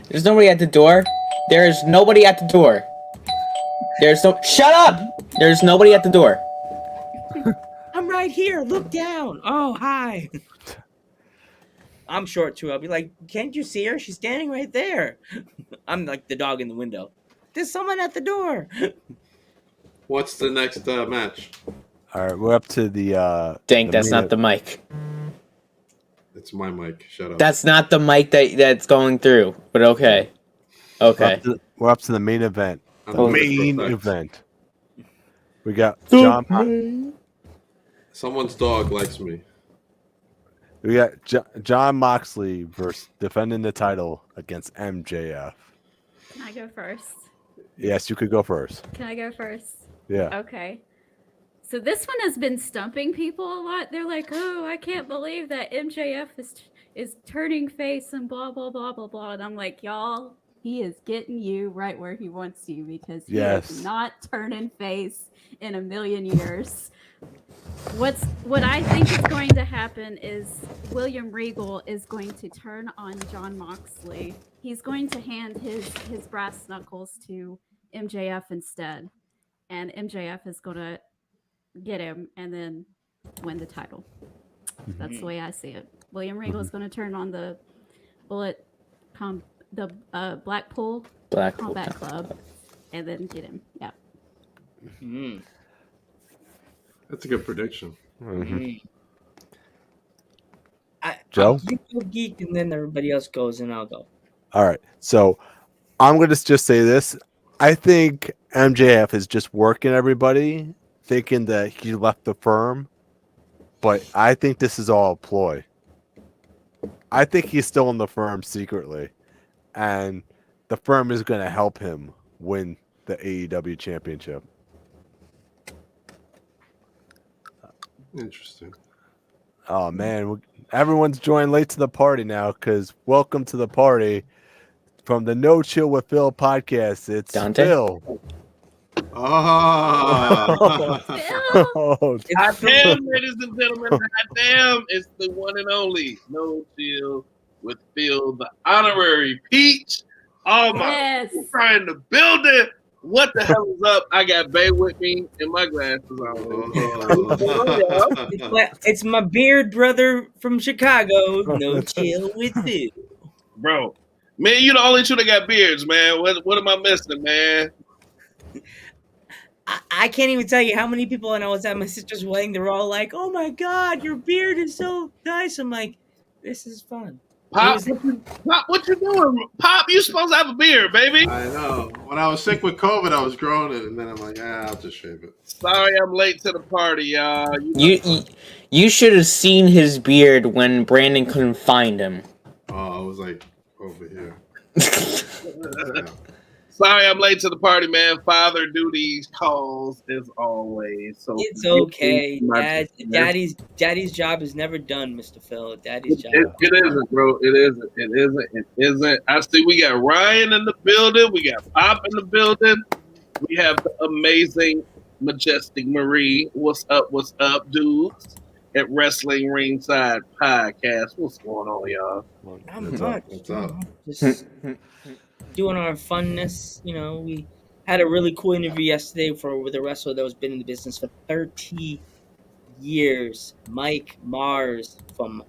There's nobody at the door. There's nobody at the door. Shut up! There's nobody at the door. I'm right here. Look down. Oh, hi. I'm short too. I'll be like, can't you see her? She's standing right there. I'm like the dog in the window. There's someone at the door. What's the next match? All right, we're up to the. Dang, that's not the mic. It's my mic. Shut up. That's not the mic that's going through. But okay. Okay. We're up to the main event. Event. We got Someone's dog likes me. We got John Moxley versus defending the title against MJF. Can I go first? Yes, you could go first. Can I go first? Yeah. Okay. So this one has been stumping people a lot. They're like, "Oh, I can't believe that MJF is turning face and blah blah blah blah blah." And I'm like, "Y'all, he is getting you right where he wants you because he is not turning face in a million years." What I think is going to happen is William Regal is going to turn on Jon Moxley. He's going to hand his brass knuckles to MJF instead, and MJF is going to get him and then win the title. That's the way I see it. William Regal is going to turn on the Blackpool Combat Club and then get him. Yeah. That's a good prediction. Joe? You go geek, and then everybody else goes, and I'll go. All right. So I'm going to just say this. I think MJF is just working everybody, thinking that he left the firm. But I think this is all a ploy. I think he's still in the firm secretly. And the firm is going to help him win the AEW championship. Interesting. Oh, man. Everyone's joined late to the party now because welcome to the party from the No Chill with Phil podcast. It's Dante? Phil. Oh. Goddamn, ladies and gentlemen. Goddamn, it's the one and only No Chill with Phil, the honorary Peach. Oh, my. Trying to build it. What the hell is up? I got Bay with me and my glasses on. It's my beard brother from Chicago. No Chill with you, bro. Man, you the only two that got beards, man. What am I missing, man? I can't even tell you how many people when I was at my sister's wedding, they're all like, "Oh my God, your beard is so nice." I'm like, "This is fun." Pop, what you doing? Pop, you supposed to have a beard, baby. I know. When I was sick with COVID, I was growing it, and then I'm like, I'll just shave it. Sorry, I'm late to the party, y'all. You should have seen his beard when Brandon couldn't find him. Oh, I was like over here. Sorry, I'm late to the party, man. Father duties calls as always. So it's okay. Daddy's job is never done, Mr. Phil. Daddy's job. It isn't, bro. It isn't. I see we got Ryan in the building. We got Pop in the building. We have the amazing, majestic Marie. What's up, dudes? At Wrestling Ringside Podcast. What's going on, y'all? What's up? Just doing our funness. You know, we had a really cool interview yesterday with a wrestler that was been in the business for 30 years. Mike Mars from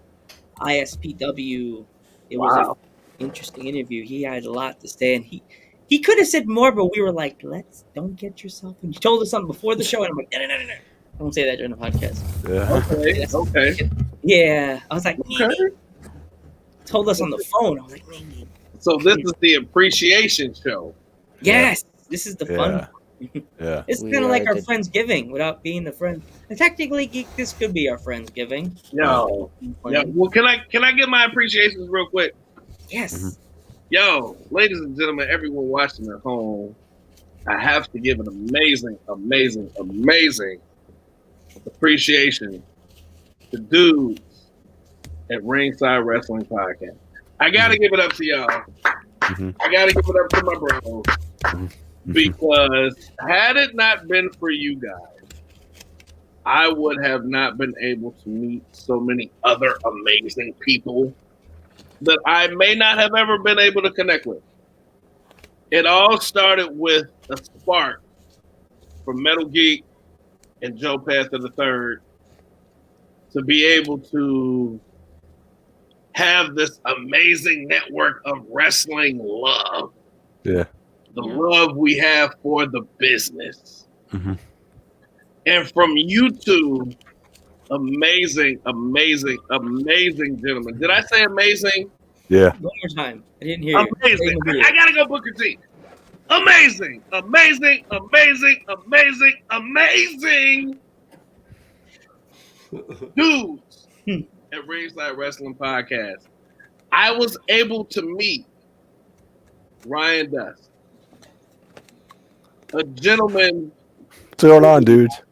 ISPW. It was an interesting interview. He had a lot to say, and he could have said more, but we were like, don't get yourself. And he told us something before the show, and I'm like, no. I won't say that during the podcast. Yeah. Okay. Yeah. I was like, told us on the phone. I was like, so this is the appreciation show. Yes. This is the fun. Yeah. It's kind of like our Friendsgiving without being the friend. And technically, Geek, this could be our Friendsgiving. Yo. Well, can I get my appreciations real quick? Yes. Mm-hmm. Yo, ladies and gentlemen, everyone watching at home, I have to give an amazing appreciation to dudes at Ringside Wrestling Podcast. I gotta give it up to y'all. Mm-hmm. I gotta give it up to my bros. Because had it not been for you guys, I would have not been able to meet so many other amazing people that I may not have ever been able to connect with. It all started with a spark from Metal Geek and Joe Panther III to be able to have this amazing network of wrestling love. Yeah. The love we have for the business. Mm-hmm. And from you two, amazing gentlemen. Did I say amazing? Yeah. One more time. I didn't hear you. Amazing. I gotta go Booker T. Amazing dudes at Ringside Wrestling Podcast. I was able to meet Ryan Dust, a gentleman. What's going on, dudes?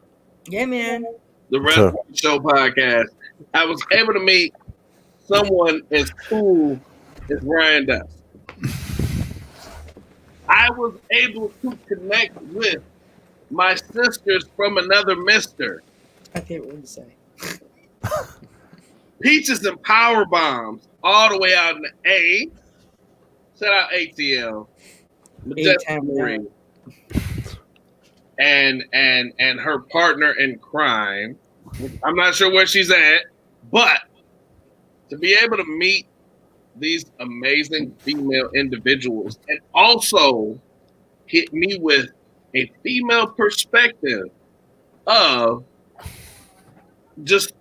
Yeah, man. The Wrestling Show podcast. I was able to meet someone as cool as Ryan Dust. I was able to connect with my sisters from another mister. I can't what to say. Peaches and Powerbombs all the way out in the A. Shout out ATL. Majestic Marie. And her partner in crime. I'm not sure where she's at, but to be able to meet these amazing female individuals and also hit me with a female perspective of just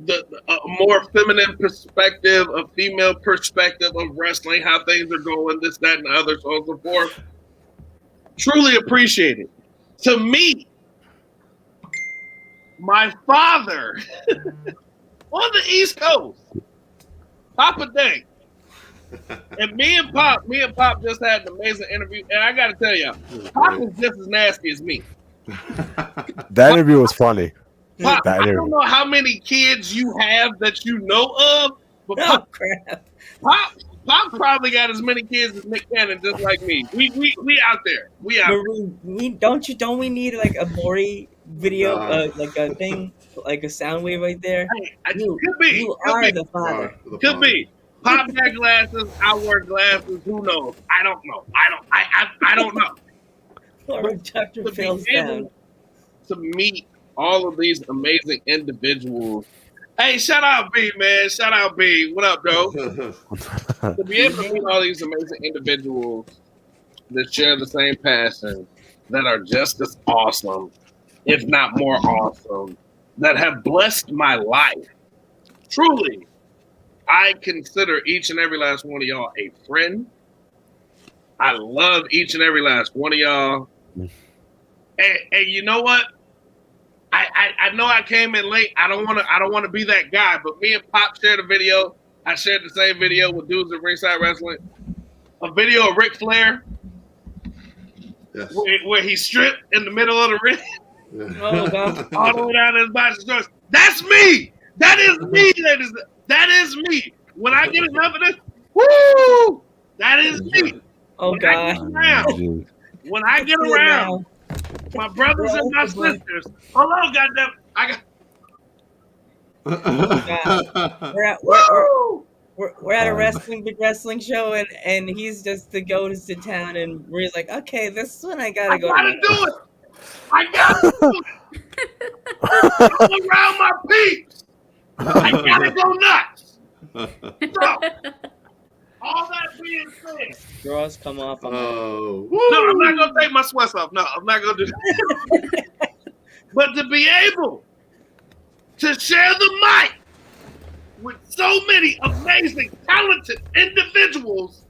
a more feminine perspective, a female perspective of wrestling, how things are going, this, that, and the other, so on and so forth. Truly appreciate it. To me, my father on the East Coast, Papa Denk, and me and Pop just had an amazing interview, and I got to tell y'all, Pop is just as nasty as me. That interview was funny. Pop, I don't know how many kids you have that you know of, but Pop probably got as many kids as Nick Cannon, just like me. We out there. We out there. Don't we need like a Maury video, like a thing, like a sound wave right there? You are the father. Could be. Pop got glasses. I wear glasses. Who knows? I don't know. I don't know. Or Dr. Phil's down. To meet all of these amazing individuals. Hey, shout out B, man. Shout out B. What up, bro? To be able to meet all these amazing individuals that share the same passion, that are just as awesome, if not more awesome, that have blessed my life. Truly, I consider each and every last one of y'all a friend. I love each and every last one of y'all. And you know what? I know I came in late. I don't want to be that guy. But me and Pop shared a video. I shared the same video with dudes at Ringside Wrestling. A video of Ric Flair, yes, where he stripped in the middle of the ring. Oh, God. All the way down to his boxing shorts. That's me. That is me. That is me. When I get enough of this, woo! That is me. Oh, when God. When I get around, my brothers and my sisters. Hold on, goddamn! We're at a big wrestling show, and he's just the goes to town, and Marie's like, okay, this one I gotta go. I gotta do it. I gotta do it. I'm around my peeps. I gotta go nuts. So, all that being said, draws come off. No, I'm not gonna take my sweats off. No, I'm not gonna do that. But to be able to share the mic with so many amazing, talented individuals,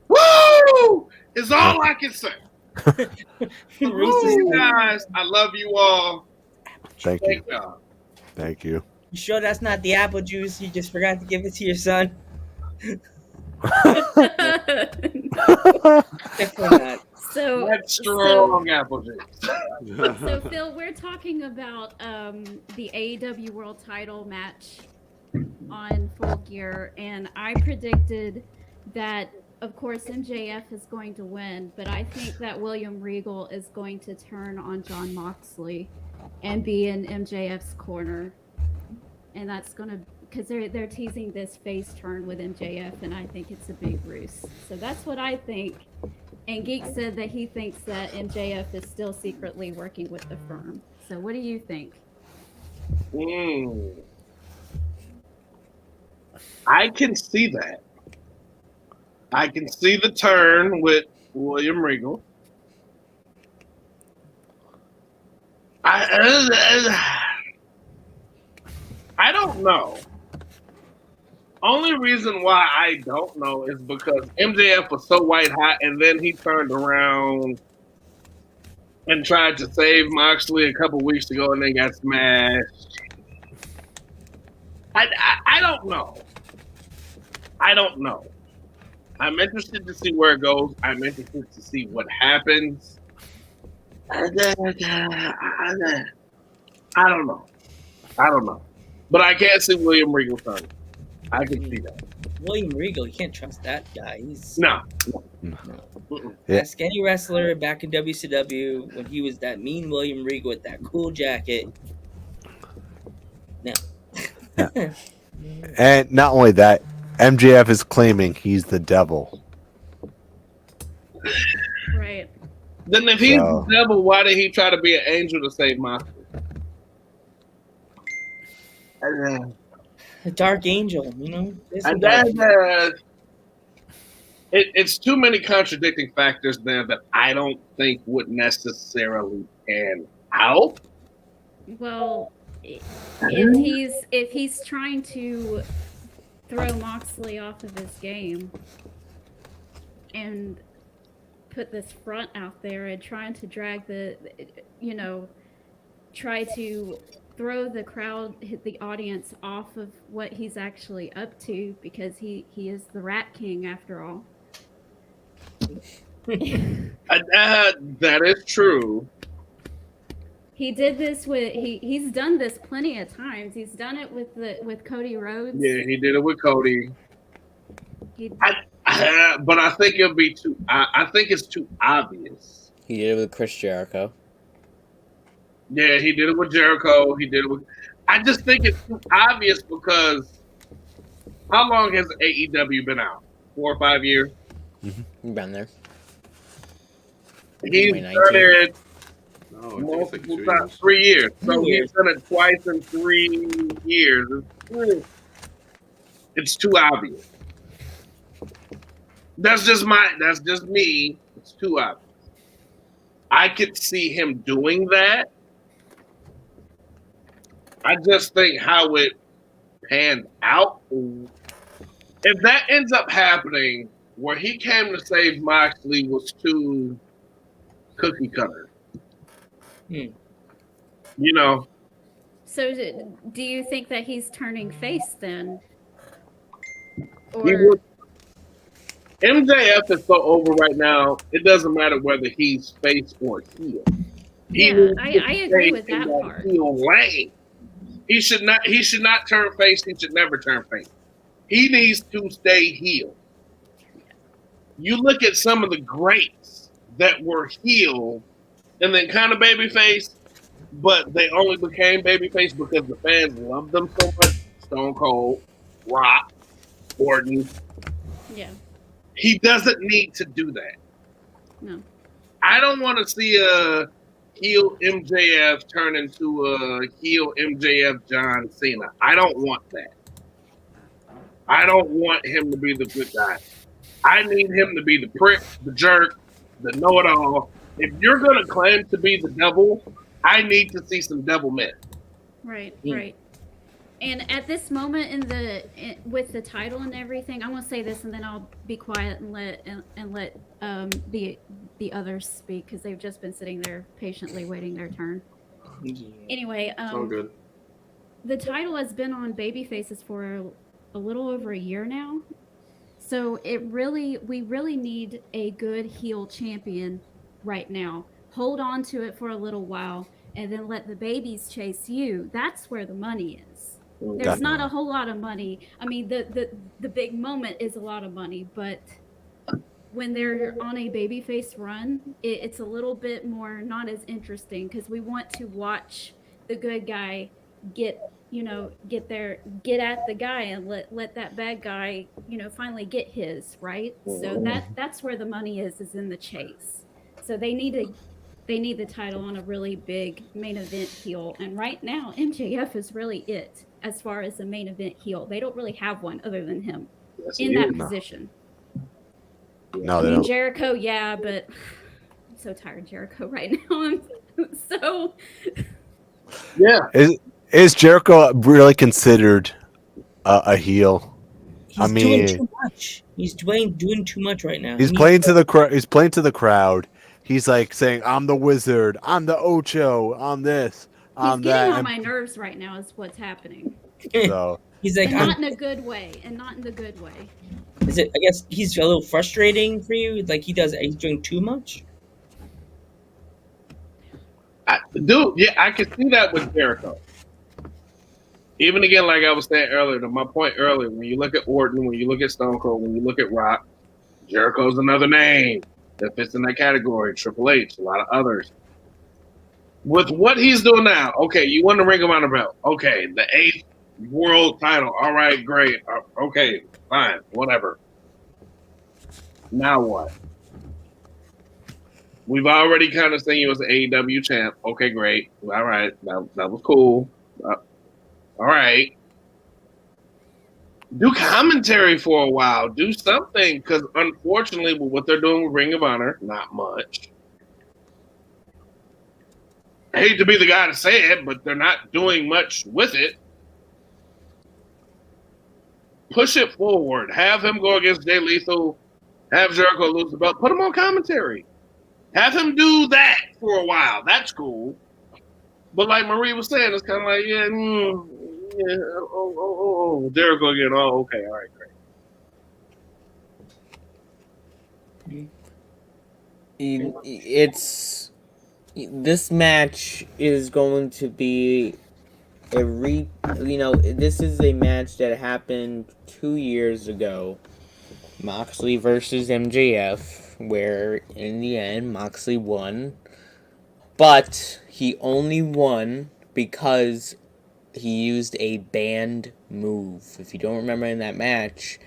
woo, is all I can say. Woo, guys, I love you all. Thank you. Thank you. You sure that's not the apple juice? You just forgot to give it to your son. So that's strong apple juice. So Phil, we're talking about the AEW World Title match on Full Gear, and I predicted that, of course, MJF is going to win, but I think that William Regal is going to turn on Jon Moxley and be in MJF's corner, and that's going to, because they're teasing this face turn with MJF, and I think it's a big ruse. So that's what I think. And Geek said that he thinks that MJF is still secretly working with the firm. So what do you think? I can see that. I can see the turn with William Regal. I don't know. Only reason why I don't know is because MJF was so white hot, and then he turned around and tried to save Moxley a couple weeks ago, and then got smashed. I don't know. I don't know. I'm interested to see where it goes. I'm interested to see what happens. I don't know. But I can't see William Regal turning. I can see that. William Regal, you can't trust that guy. He's No. Ask any wrestler back in WCW when he was that mean William Regal with that cool jacket. No. And not only that, MJF is claiming he's the devil. Right. Then if he's the devil, why did he try to be an angel to save Moxley? The Dark Angel, you know? It's too many contradicting factors there that I don't think would necessarily pan out. Well, if he's trying to throw Moxley off of his game and put this front out there and trying to drag try to throw the crowd, the audience off of what he's actually up to, because he is the Rat King after all. That is true. He did this he's done this plenty of times. He's done it with Cody Rhodes. Yeah, he did it with Cody. But I think it'll be too. I think it's too obvious. He did it with Chris Jericho. Yeah, he did it with Jericho. He did it with. I just think it's too obvious because how long has AEW been out? 4 or 5 years. You've been there. He's done it multiple times, 3 years. So he's done it twice in 3 years. It's too obvious. That's just me. It's too obvious. I could see him doing that. I just think how it panned out. If that ends up happening, where he came to save Moxley was too cookie cutter. You know. So do you think that he's turning face then? Or MJF is so over right now, it doesn't matter whether he's face or heel. I agree with that part. Heel lane. He should not turn face. He should never turn face. He needs to stay heel. You look at some of the greats that were heel and then kind of babyface, but they only became babyface because the fans loved them so much. Stone Cold, Rock, Orton. Yeah. He doesn't need to do that. No. I don't want to see a heel MJF turn into a heel MJF John Cena. I don't want that. I don't want him to be the good guy. I need him to be the prick, the jerk, the know-it-all. If you're going to claim to be the devil, I need to see some devil men. Right, right. And at this moment with the title and everything, I'm gonna say this and then I'll be quiet and let the others speak because they've just been sitting there patiently waiting their turn. Anyway, so good. The title has been on babyfaces for a little over a year now, so we really need a good heel champion right now. Hold on to it for a little while and then let the babies chase you. That's where the money is. There's not a whole lot of money. I mean, the big moment is a lot of money, but when they're on a babyface run, it's a little bit more not as interesting because we want to watch the good guy get at the guy and let that bad guy, finally get his, right? So that's where the money is in the chase. So they need the title on a really big main event heel, and right now MJF is really it as far as the main event heel. They don't really have one other than him in that position. No, I mean, Jericho, yeah, but I'm so tired of Jericho right now. I'm so Is Jericho really considered a heel? He's doing too much. He's doing too much right now. He's playing to the crowd. He's playing to the crowd. He's like saying, "I'm the Wizard. I'm the Ocho. I'm this. I'm that." He's getting on my nerves right now. Is what's happening. So he's like, not in a good way, and not in the good way. Is it? I guess he's a little frustrating for you. Like he's doing too much. Dude, yeah, I can see that with Jericho. Even again, like I was saying earlier, to my point earlier, when you look at Orton, when you look at Stone Cold, when you look at Rock, Jericho's another name that fits in that category. Triple H, a lot of others. With what he's doing now, okay, you won the Ring of Honor belt. Okay, the 8th world title. All right, great. Okay, fine, whatever. Now what? We've already kind of seen you as an AEW champ. Okay, great. All right, that was cool. All right. Do commentary for a while. Do something, because unfortunately, with what they're doing with Ring of Honor, not much. I hate to be the guy to say it, but they're not doing much with it. Push it forward. Have him go against Jay Lethal. Have Jericho lose the belt. Put him on commentary. Have him do that for a while. That's cool. But like Marie was saying, it's kind of like, Jericho again. Oh, okay, all right, great. It's this match is going to be this is a match that happened 2 years ago. Moxley versus MJF, where in the end Moxley won, but he only won because he used a banned move. If you don't remember in that match,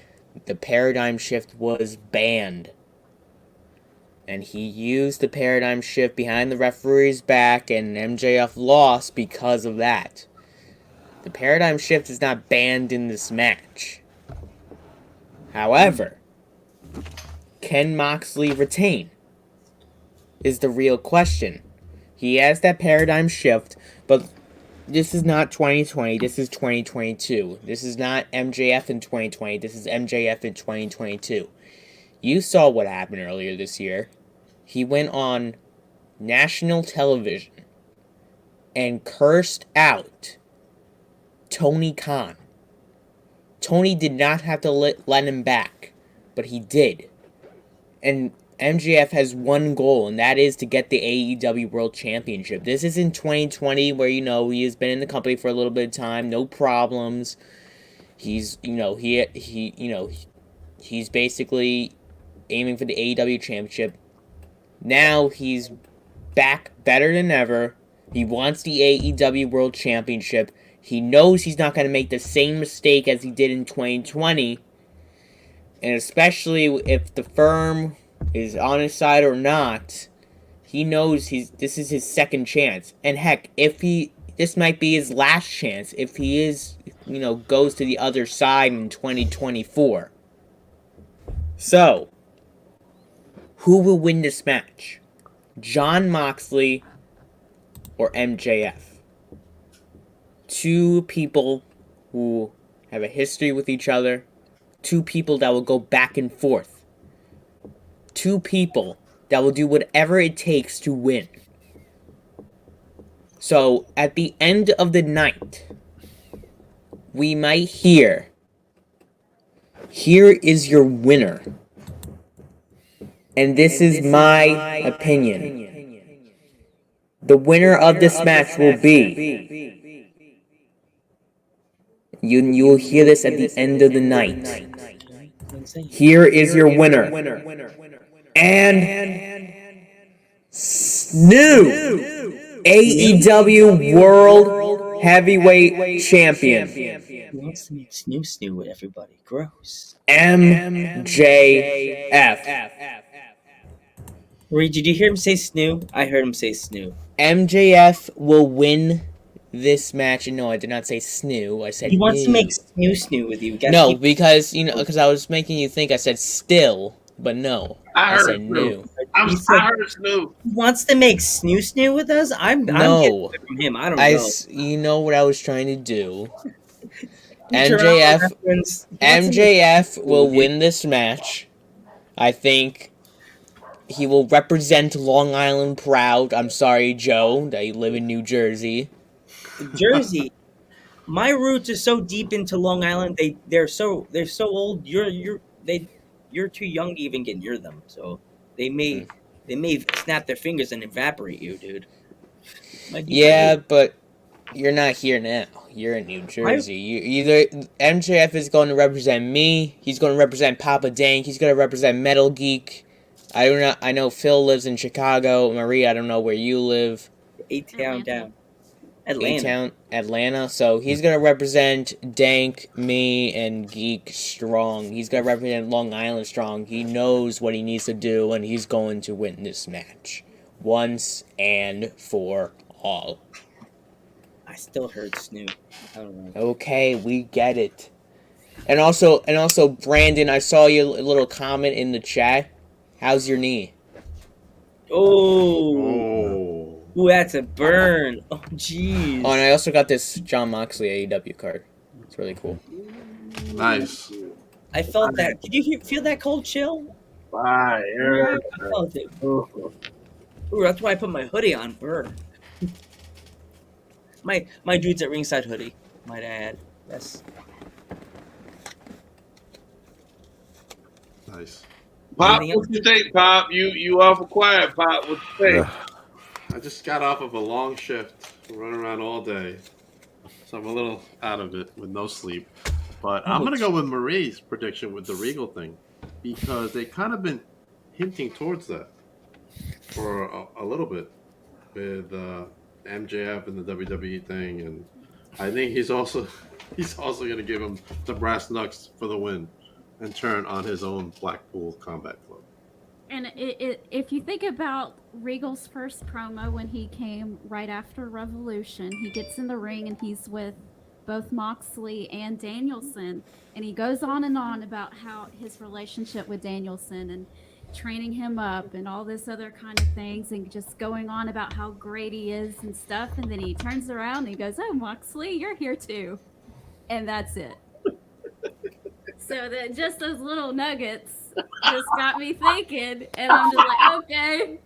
the paradigm shift was banned. And he used the paradigm shift behind the referee's back, and MJF lost because of that. The paradigm shift is not banned in this match. However, can Moxley retain? Is the real question. He has that paradigm shift, but this is not 2020, this is 2022. This is not MJF in 2020, this is MJF in 2022. You saw what happened earlier this year. He went on national television and cursed out Tony Khan. Tony did not have to let him back, but he did. And MJF has one goal, and that is to get the AEW World Championship. This is in 2020, where he has been in the company for a little bit of time, no problems. He's he's basically aiming for the AEW Championship. Now he's back better than ever. He wants the AEW World Championship. He knows he's not going to make the same mistake as he did in 2020. And especially if the firm is on his side or not, he knows this is his second chance. And heck, this might be his last chance if he goes to the other side in 2024. So, who will win this match? Jon Moxley or MJF? Two people who have a history with each other. Two people that will go back and forth. Two people that will do whatever it takes to win. So, at the end of the night, we might hear, "Here is your winner." And this is my opinion. The winner of this match will be... You will hear this at the end of the night. Here is your winner. And... Snoo! AEW World Heavyweight Champion. He wants to make snoo with everybody. Gross. MJF. Reed, did you hear him say snoo? I heard him say snoo. MJF will win this match. No, I did not say snoo. I said he wants to make snoo with you. No, because I was making you think I said still, but no. I said snoo. I heard snoo. He wants to make snoo with us? I'm getting it from him. I don't know. You know what I was trying to do. MJF will win this match. I think he will represent Long Island proud. I'm sorry, Joe, that you live in New Jersey. Jersey. My roots are so deep into Long Island. They're so old. You're too young to even get near them. So they may snap their fingers and evaporate you, dude. Yeah, but you're not here now. You're in New Jersey. You either MJF is going to represent me. He's going to represent Papa Dank. He's going to represent Metal Geek. I don't know. I know Phil lives in Chicago. Marie, I don't know where you live. A-Town down. Atlanta. So he's gonna represent Dank, me, and Geek strong. He's gonna represent Long Island strong. He knows what he needs to do, and he's going to win this match once and for all. I still heard Snoop. I don't know. Okay, we get it. And also, Brandon, I saw your little comment in the chat. How's your knee? Oh, that's a burn. Oh, jeez. Oh, and I also got this Jon Moxley AEW card. It's really cool. Nice. I felt that. Did you feel that cold chill? Fire. I felt it. Ooh, that's why I put my hoodie on. Burr. My dude's at ringside hoodie. Might add. Yes. Nice. Pop, what you think, Pop? You awful quiet, Pop. What you think? I just got off of a long shift, running around all day, so I'm a little out of it with no sleep. But I'm gonna go with Marie's prediction with the Regal thing, because they kind of been hinting towards that for a little bit with MJF and the WWE thing, and I think he's also gonna give him the brass knucks for the win and turn on his own Blackpool Combat Club. And if you think about Regal's first promo when he came right after Revolution, he gets in the ring and he's with both Moxley and Danielson, and he goes on and on about how his relationship with Danielson and training him up and all this other kind of things, and just going on about how great he is and stuff, and then he turns around and he goes, "Oh, Moxley, you're here too," and that's it. So that just those little nuggets just got me thinking, and I'm just like, okay.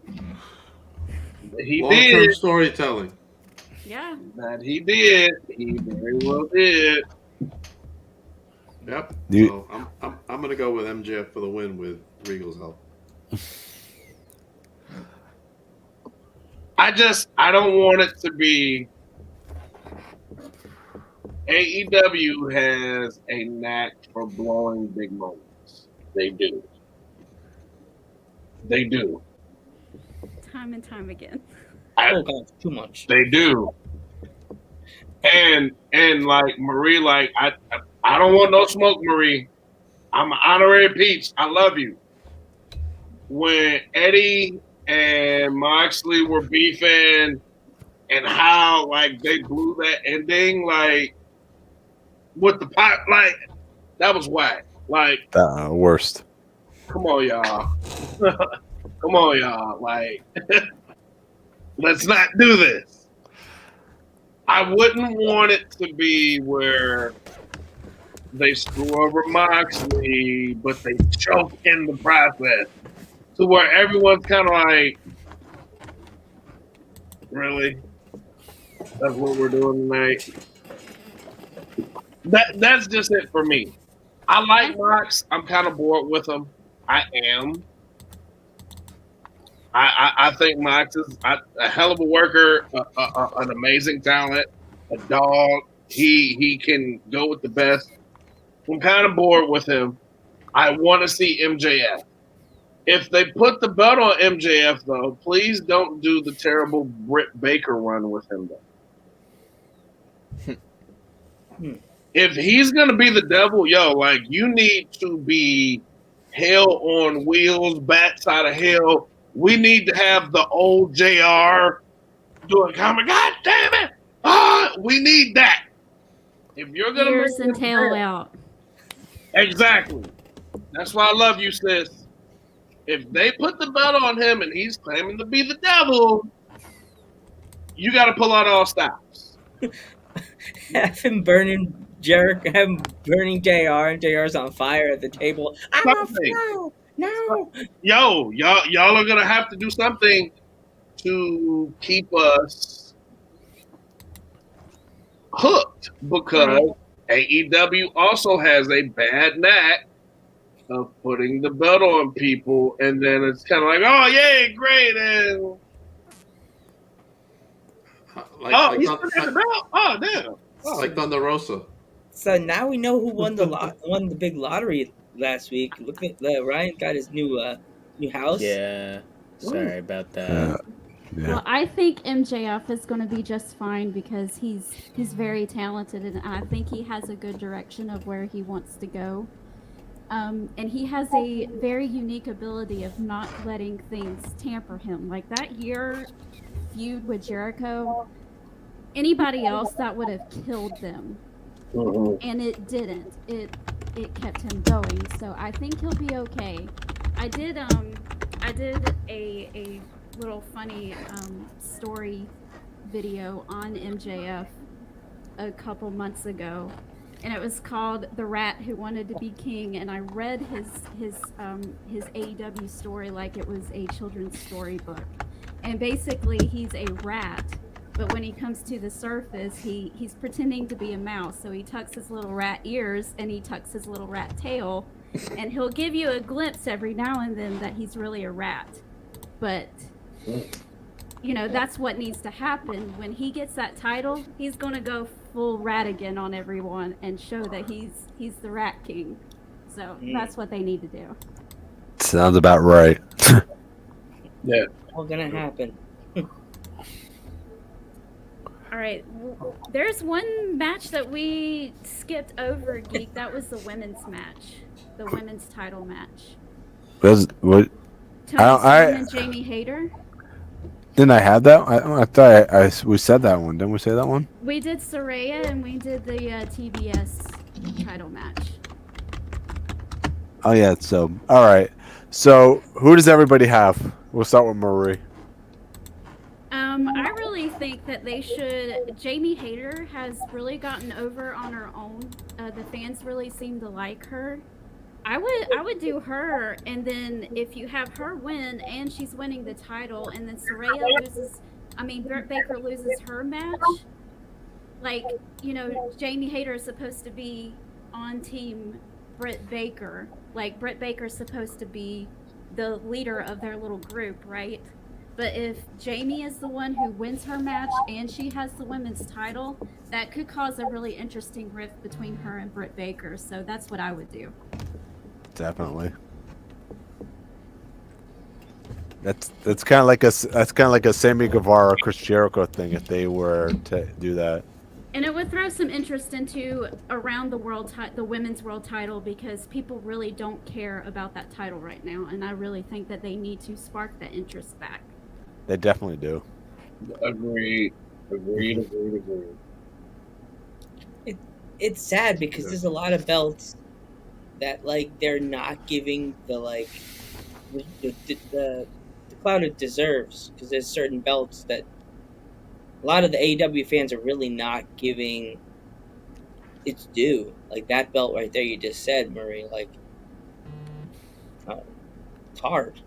He Long-term did. storytelling. Yeah. That he did. He very well did. Yep. You- So I'm gonna go with MJF for the win with Regal's help. I don't want it to be. AEW has a knack for blowing big moments. They do. They do. Time and time again. Oh god, too much. They do. And like Marie, like I don't want no smoke, Marie. I'm an honorary peach. I love you. When Eddie and Moxley were beefing, and how like they blew that ending, like with the pot, like that was whack. Like, Worst. come on, y'all. Come on, y'all. Like, let's not do this. I wouldn't want it to be where they screw over Moxley, but they choke in the process. To where everyone's kind of like, really? That's what we're doing tonight? That's just it for me. I like Mox. I'm kind of bored with him. I am. I think Mox is a hell of a worker, an amazing talent, a dog. He can go with the best. I'm kind of bored with him. I want to see MJF. If they put the belt on MJF, though, please don't do the terrible Britt Baker run with him, though. If he's going to be the devil, like, you need to be hell on wheels, backside of hell. We need to have the old JR doing comment. God damn it! We need that. If you're going to Ears and tail out. Exactly. That's why I love you, sis. If they put the belt on him and he's claiming to be the devil, you got to pull out all stops. Have him burning Jericho, have him burning JR, and JR's on fire at the table. No. Yo, y'all are gonna have to do something to keep us hooked, because AEW also has a bad knack of putting the belt on people, and then it's kind of like, oh, yay, great, and he's still got the belt. Oh, damn. Like Thunder Rosa. So now we know who won the big lottery last week. Look at Ryan got his new house. Yeah. Sorry about that. Well, I think MJF is going to be just fine because he's very talented, and I think he has a good direction of where he wants to go. And he has a very unique ability of not letting things tamper him. Like that year feud with Jericho, anybody else that would have killed them, and it didn't. It kept him going. So I think he'll be okay. I did a little funny story video on MJF a couple months ago, and it was called "The Rat Who Wanted to Be King." And I read his AEW story like it was a children's storybook. And basically, he's a rat, but when he comes to the surface, he's pretending to be a mouse. So he tucks his little rat ears and he tucks his little rat tail, and he'll give you a glimpse every now and then that he's really a rat. But that's what needs to happen. When he gets that title, he's gonna go full rat again on everyone and show that he's the Rat King. So that's what they need to do. Sounds about right. Yeah. All gonna happen. All right, there's one match that we skipped over, Geek. That was the women's match, the women's title match. What? Tony Storm and Jamie Hayter. Didn't I have that? I thought we said that one. Didn't we say that one? We did Saraya and we did the TBS title match. Oh yeah. So all right. So who does everybody have? We'll start with Marie. I really think that they should. Jamie Hayter has really gotten over on her own. The fans really seem to like her. I would do her, and then if you have her win and she's winning the title, and then Britt Baker loses her match. Like, Jamie Hayter is supposed to be on team Britt Baker. Like, Britt Baker's supposed to be the leader of their little group, right? But if Jamie is the one who wins her match and she has the women's title, that could cause a really interesting rift between her and Britt Baker. So that's what I would do. Definitely. That's kind of like a Sammy Guevara Chris Jericho thing if they were to do that. And it would throw some interest into around the world, the women's world title, because people really don't care about that title right now, and I really think that they need to spark that interest back. They definitely do. Agreed. It's sad because there's a lot of belts that they're not giving the clout it deserves, because there's certain belts that a lot of the AEW fans are really not giving its due. Like that belt right there you just said, Marie. It's hard.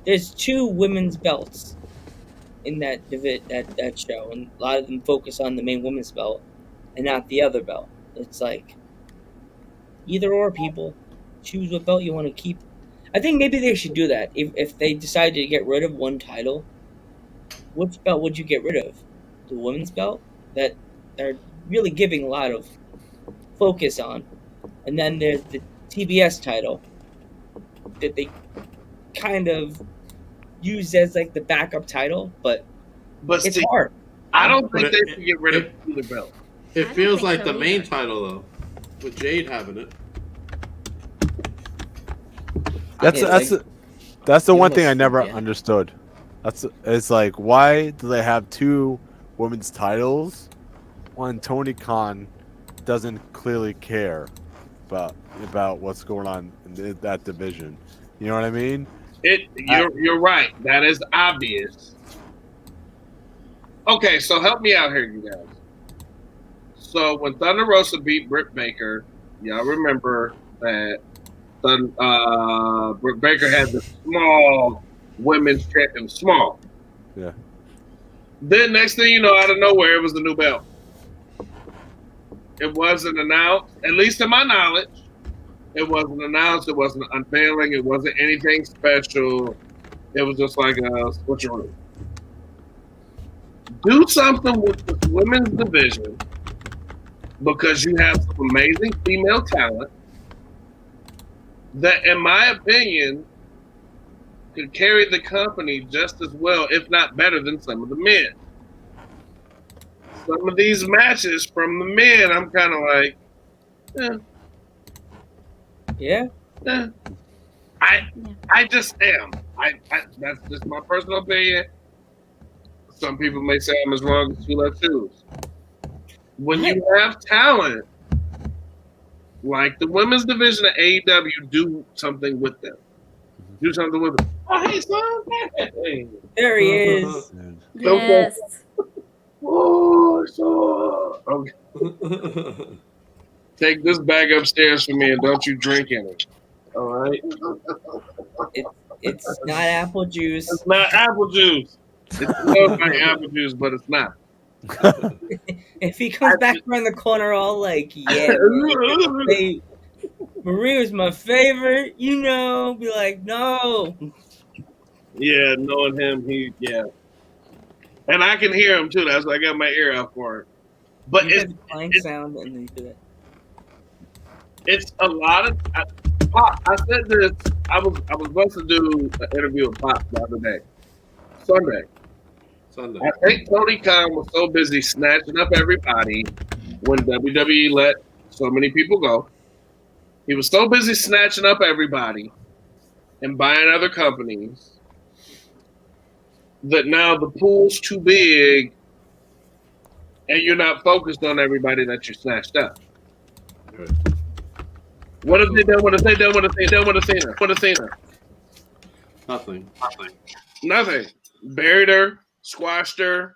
There's 2 women's belts in that show, and a lot of them focus on the main women's belt and not the other belt. It's like either or, people choose what belt you want to keep. I think maybe they should do that. If they decided to get rid of one title, which belt would you get rid of? The women's belt that they're really giving a lot of focus on, and then there's the TBS title that they kind of use as the backup title, but it's hard. I don't think they should get rid of either belt. It feels like the main title though, with Jade having it. That's the one thing I never understood. It's like, why do they have 2 women's titles when Tony Khan doesn't clearly care about what's going on in that division? You know what I mean? You're right. That is obvious. Okay, so help me out here, you guys. So when Thunder Rosa beat Britt Baker, y'all remember that Britt Baker had the small women's champion, small. Yeah. Then next thing you know, out of nowhere, it was the new belt. It wasn't announced, at least to my knowledge. It wasn't announced. It wasn't unveiling. It wasn't anything special. It was just like a switcheroo. Do something with the women's division because you have some amazing female talent that, in my opinion, could carry the company just as well, if not better, than some of the men. Some of these matches from the men, I'm kind of like, Yeah. I just am. That's just my personal opinion. Some people may say I'm as wrong as you love shoes. When you have talent, like the women's division of AEW, do something with them. Do something with them. Oh, hey, son. Hey. There he is. Yes. Oh, so. Okay. Take this bag upstairs for me and don't you drink any. All right? It's not apple juice. It's not apple juice. It smells like apple juice, but it's not. If he comes back around the corner all like, yeah, hey, Marie was my favorite, be like, no. Yeah, knowing him, and I can hear him too. That's why I got my ear out for it. But it's sound and then you do that. It's a lot of Pop. I said this. I was supposed to do an interview with Pop the other day, Sunday. I think Tony Khan was so busy snatching up everybody when WWE let so many people go. He was so busy snatching up everybody and buying other companies that now the pool's too big and you're not focused on everybody that you snatched up. What have they done? What have they done? What have they done? What have they done? What have they done? Nothing. Buried her, squashed her.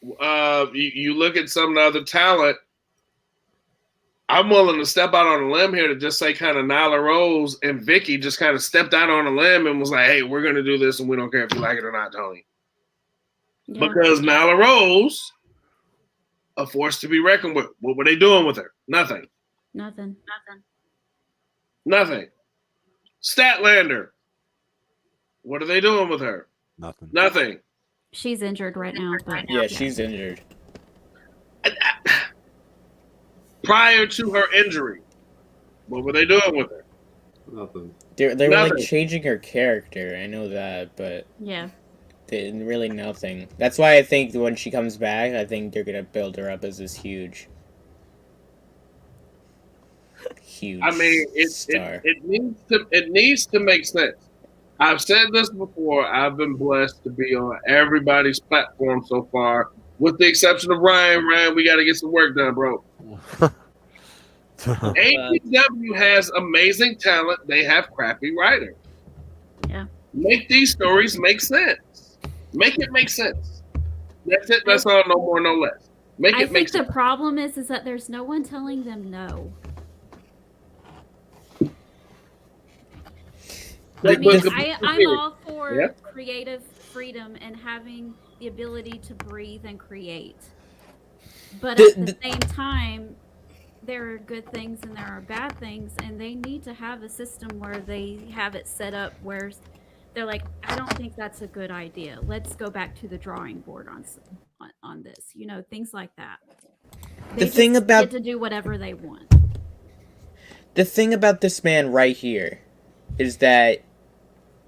You look at some of the other talent. I'm willing to step out on a limb here to just say kind of Nyla Rose and Vicky just kind of stepped out on a limb and was like, hey, we're going to do this and we don't care if you like it or not, Tony. Yeah. Because Nyla Rose, a force to be reckoned with. What were they doing with her? Nothing. Statlander. What are they doing with her? Nothing. She's injured right now. But yeah, she's injured. Prior to her injury, what were they doing with her? Nothing. They were like changing her character. I know that, but yeah, really nothing. That's why I think when she comes back, I think they're gonna build her up as this huge. I mean, it needs to make sense. I've said this before. I've been blessed to be on everybody's platform so far, with the exception of Ryan. Ryan, we got to get some work done, bro. AEW has amazing talent. They have crappy writers. Yeah. Make these stories make sense. Make it make sense. That's it. That's all. No more, no less. Make it make sense. I think the problem is that there's no one telling them no. I mean, I'm all for creative freedom and having the ability to breathe and create. But at the same time, there are good things and there are bad things, and they need to have a system where they have it set up where they're like, I don't think that's a good idea. Let's go back to the drawing board on this. Things like that. They get to do whatever they want. The thing about this man right here is that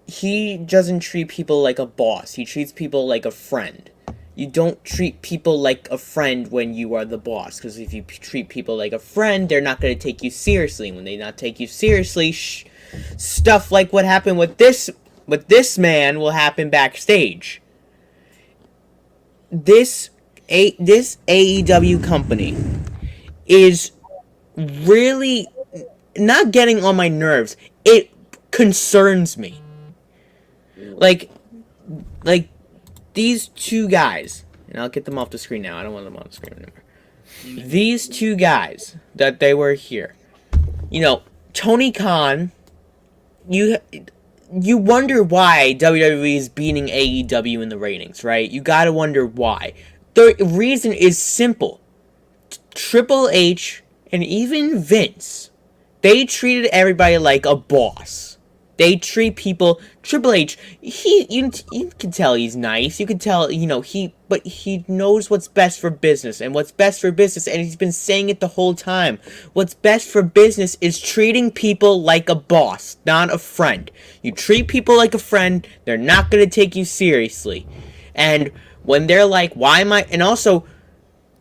he doesn't treat people like a boss. He treats people like a friend. You don't treat people like a friend when you are the boss, because if you treat people like a friend, they're not going to take you seriously. When they not take you seriously, stuff like what happened with this man will happen backstage. This AEW company is really not getting on my nerves. It concerns me. Like these two guys, and I'll get them off the screen now. I don't want them on the screen anymore. These two guys that they were here, Tony Khan. You wonder why WWE is beating AEW in the ratings, right? You gotta wonder why. The reason is simple. Triple H and even Vince, they treated everybody like a boss. They treat people. Triple H, you can tell he's nice. You can tell, but he knows what's best for business, and what's best for business, and he's been saying it the whole time. What's best for business is treating people like a boss, not a friend. You treat people like a friend, they're not gonna take you seriously. And when they're like, why am I? And also,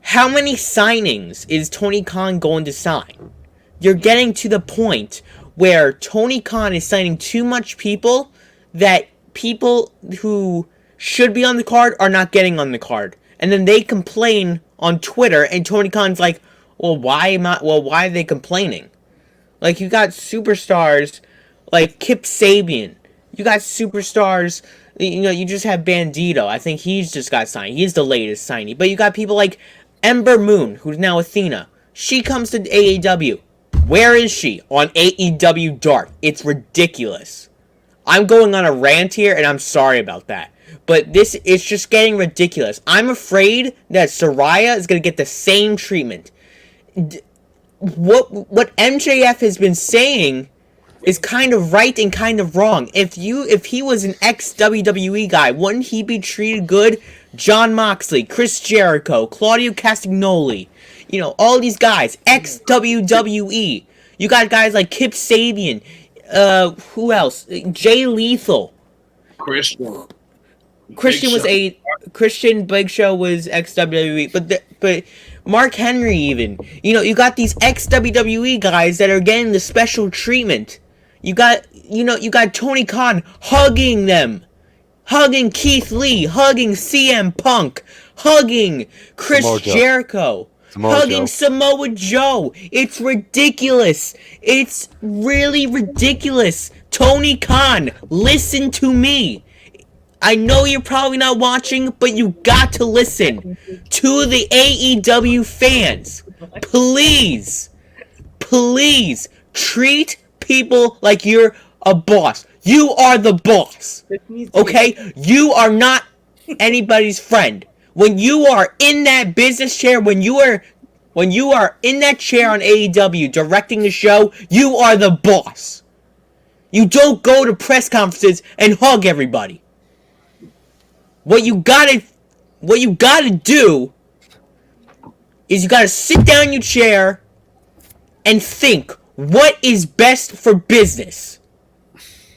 how many signings is Tony Khan going to sign? You're getting to the point where Tony Khan is signing too much people that people who should be on the card are not getting on the card. And then they complain on Twitter, and Tony Khan's like, why are they complaining? Like, you got superstars like Kip Sabian. You got superstars, you just have Bandito. I think he's just got signed. He's the latest signee. But you got people like Ember Moon, who's now Athena. She comes to AEW. Where is she? On AEW Dark. It's ridiculous. I'm going on a rant here, and I'm sorry about that. But it's just getting ridiculous. I'm afraid that Saraya is going to get the same treatment. What MJF has been saying is kind of right and kind of wrong. If he was an ex-WWE guy, wouldn't he be treated good? Jon Moxley, Chris Jericho, Claudio Castagnoli, all these guys, ex-WWE. You got guys like Kip Sabian, who else? Jay Lethal. Christian Big Show was ex-WWE, but Mark Henry even. You got these ex-WWE guys that are getting the special treatment. You got Tony Khan hugging them. Hugging Keith Lee, hugging CM Punk, hugging Chris Jericho, hugging Samoa Joe. It's ridiculous. It's really ridiculous. Tony Khan, listen to me. I know you're probably not watching, but you got to listen to the AEW fans. Please treat people like you're a boss. You are the boss. Okay? You are not anybody's friend. When you are in that business chair, when you are in that chair on AEW directing the show, you are the boss. You don't go to press conferences and hug everybody. What you gotta do is you gotta sit down in your chair and think, what is best for business?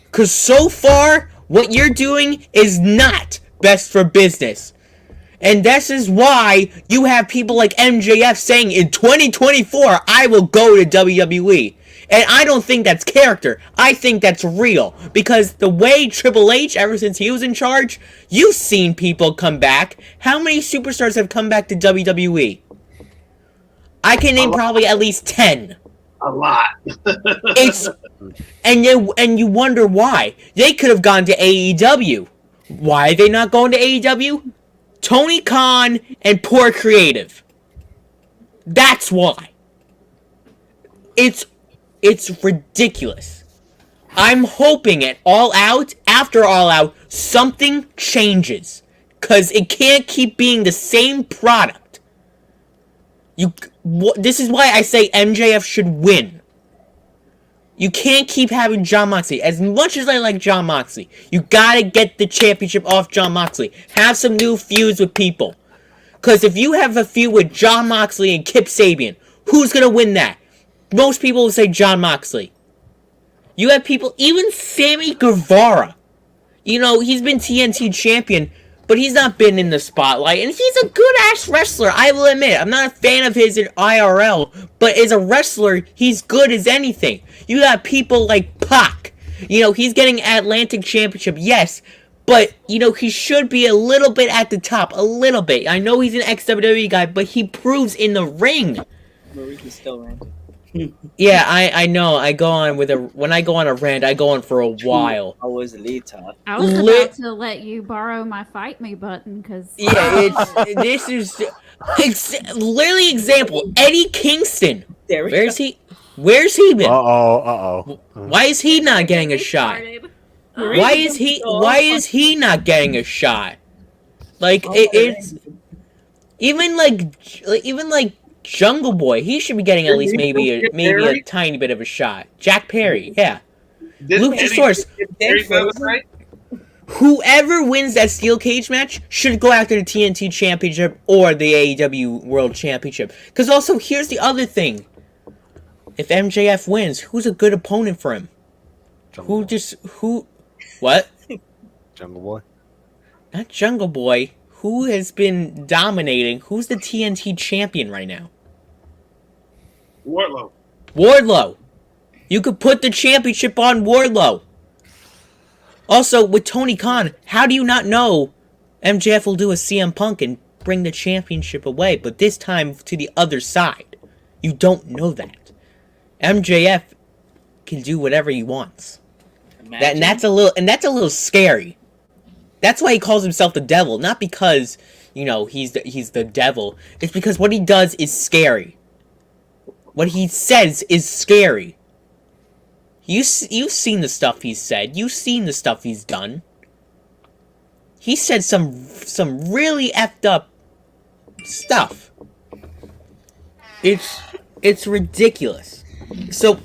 Because so far, what you're doing is not best for business. And this is why you have people like MJF saying, in 2024, I will go to WWE. And I don't think that's character. I think that's real. Because the way Triple H, ever since he was in charge, you've seen people come back. How many superstars have come back to WWE? I can name probably at least 10. A lot. And you wonder why. They could have gone to AEW. Why are they not going to AEW? Tony Khan and poor creative. That's why. It's ridiculous. I'm hoping at after All Out, something changes. Because it can't keep being the same product. This is why I say MJF should win. You can't keep having Jon Moxley. As much as I like Jon Moxley, you gotta get the championship off Jon Moxley. Have some new feuds with people. Because if you have a feud with Jon Moxley and Kip Sabian, who's gonna win that? Most people will say Jon Moxley. You have people, even Sammy Guevara. He's been TNT champion, but he's not been in the spotlight, and he's a good-ass wrestler, I will admit. I'm not a fan of his in IRL, but as a wrestler, he's good as anything. You got people like Pac. He's getting Atlantic Championship, yes, but, he should be a little bit at the top, a little bit. I know he's an ex-WWE guy, but he proves in the ring. Marie's still ranting. Yeah, I know. When I go on a rant, I go on for a while. I was Lita. I was about to let you borrow my fight me button because this is literally example. Eddie Kingston. Where's he been? Why is he not getting a shot? Why is he not getting a shot? Like it's even like Jungle Boy, he should be getting at least maybe a tiny bit of a shot. Jack Perry, yeah. Luchasaurus. Whoever wins that steel cage match should go after the TNT Championship or the AEW World Championship. Because also, here's the other thing. If MJF wins, who's a good opponent for him? What? Jungle Boy? Not Jungle Boy. Who has been dominating? Who's the TNT champion right now? Wardlow. You could put the championship on Wardlow. Also, with Tony Khan, how do you not know MJF will do a CM Punk and bring the championship away, but this time to the other side? You don't know that. MJF can do whatever he wants. That's a little scary. That's why he calls himself the devil, not because, he's the devil. It's because what he does is scary. What he says is scary. You've seen the stuff he's said. You've seen the stuff he's done. He said some really effed up stuff. It's ridiculous. So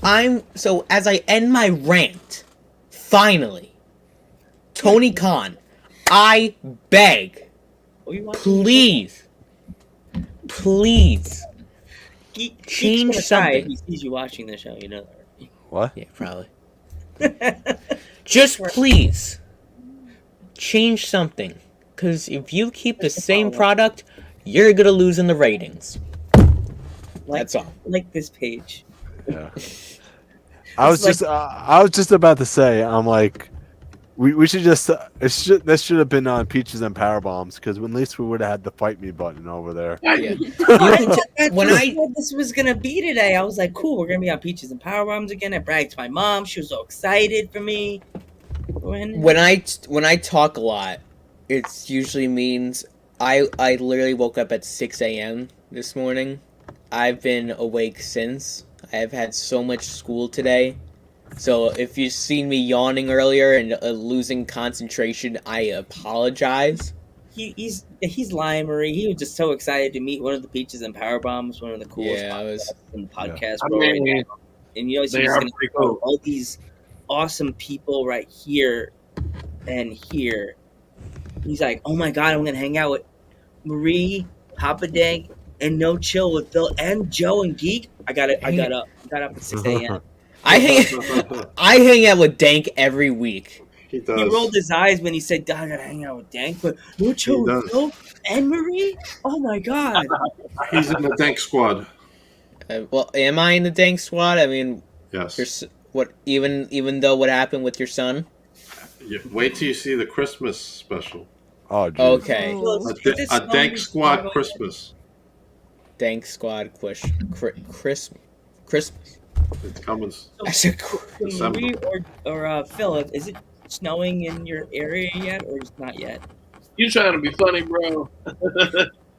as I end my rant, finally, Tony Khan, I beg, please, change something. He sees you watching the show, you know that. What? Yeah, probably. Just please change something, because if you keep the same product, you're gonna lose in the ratings. That's all. Like this page. Yeah. I was just about to say, I'm like, we should just this should have been on Peaches and Powerbombs, because at least we would have had the fight me button over there. Yeah. When I thought this was gonna be today, I was like, cool, we're gonna be on Peaches and Powerbombs again. I bragged to my mom; she was so excited for me. When I talk a lot, it usually means I literally woke up at 6 a.m. this morning. I've been awake since. I've had so much school today. So if you've seen me yawning earlier and losing concentration, I apologize. He's lying, Marie. He was just so excited to meet one of the Peaches and Powerbombs, one of the coolest podcasts in the podcast world right now. And he's going to cool. All these awesome people right here and here. He's like, oh my god, I'm going to hang out with Marie, Papa Dank, and No Chill with Phil and Joe and Geek. I got up at 6 a.m. I hang out with Dank every week. He does. He rolled his eyes when he said, I gotta hang out with Dank, but No Chill with Phil and Marie? Oh my god. He's in the Dank squad. Well, am I in the Dank squad? I mean, yes. Even though what happened with your son? Wait till you see the Christmas special. Oh, geez. Okay. A Dank squad Christmas. Dank squad Christmas. It's coming. December. Marie or Philip, is it snowing in your area yet, or is not yet? You trying to be funny, bro?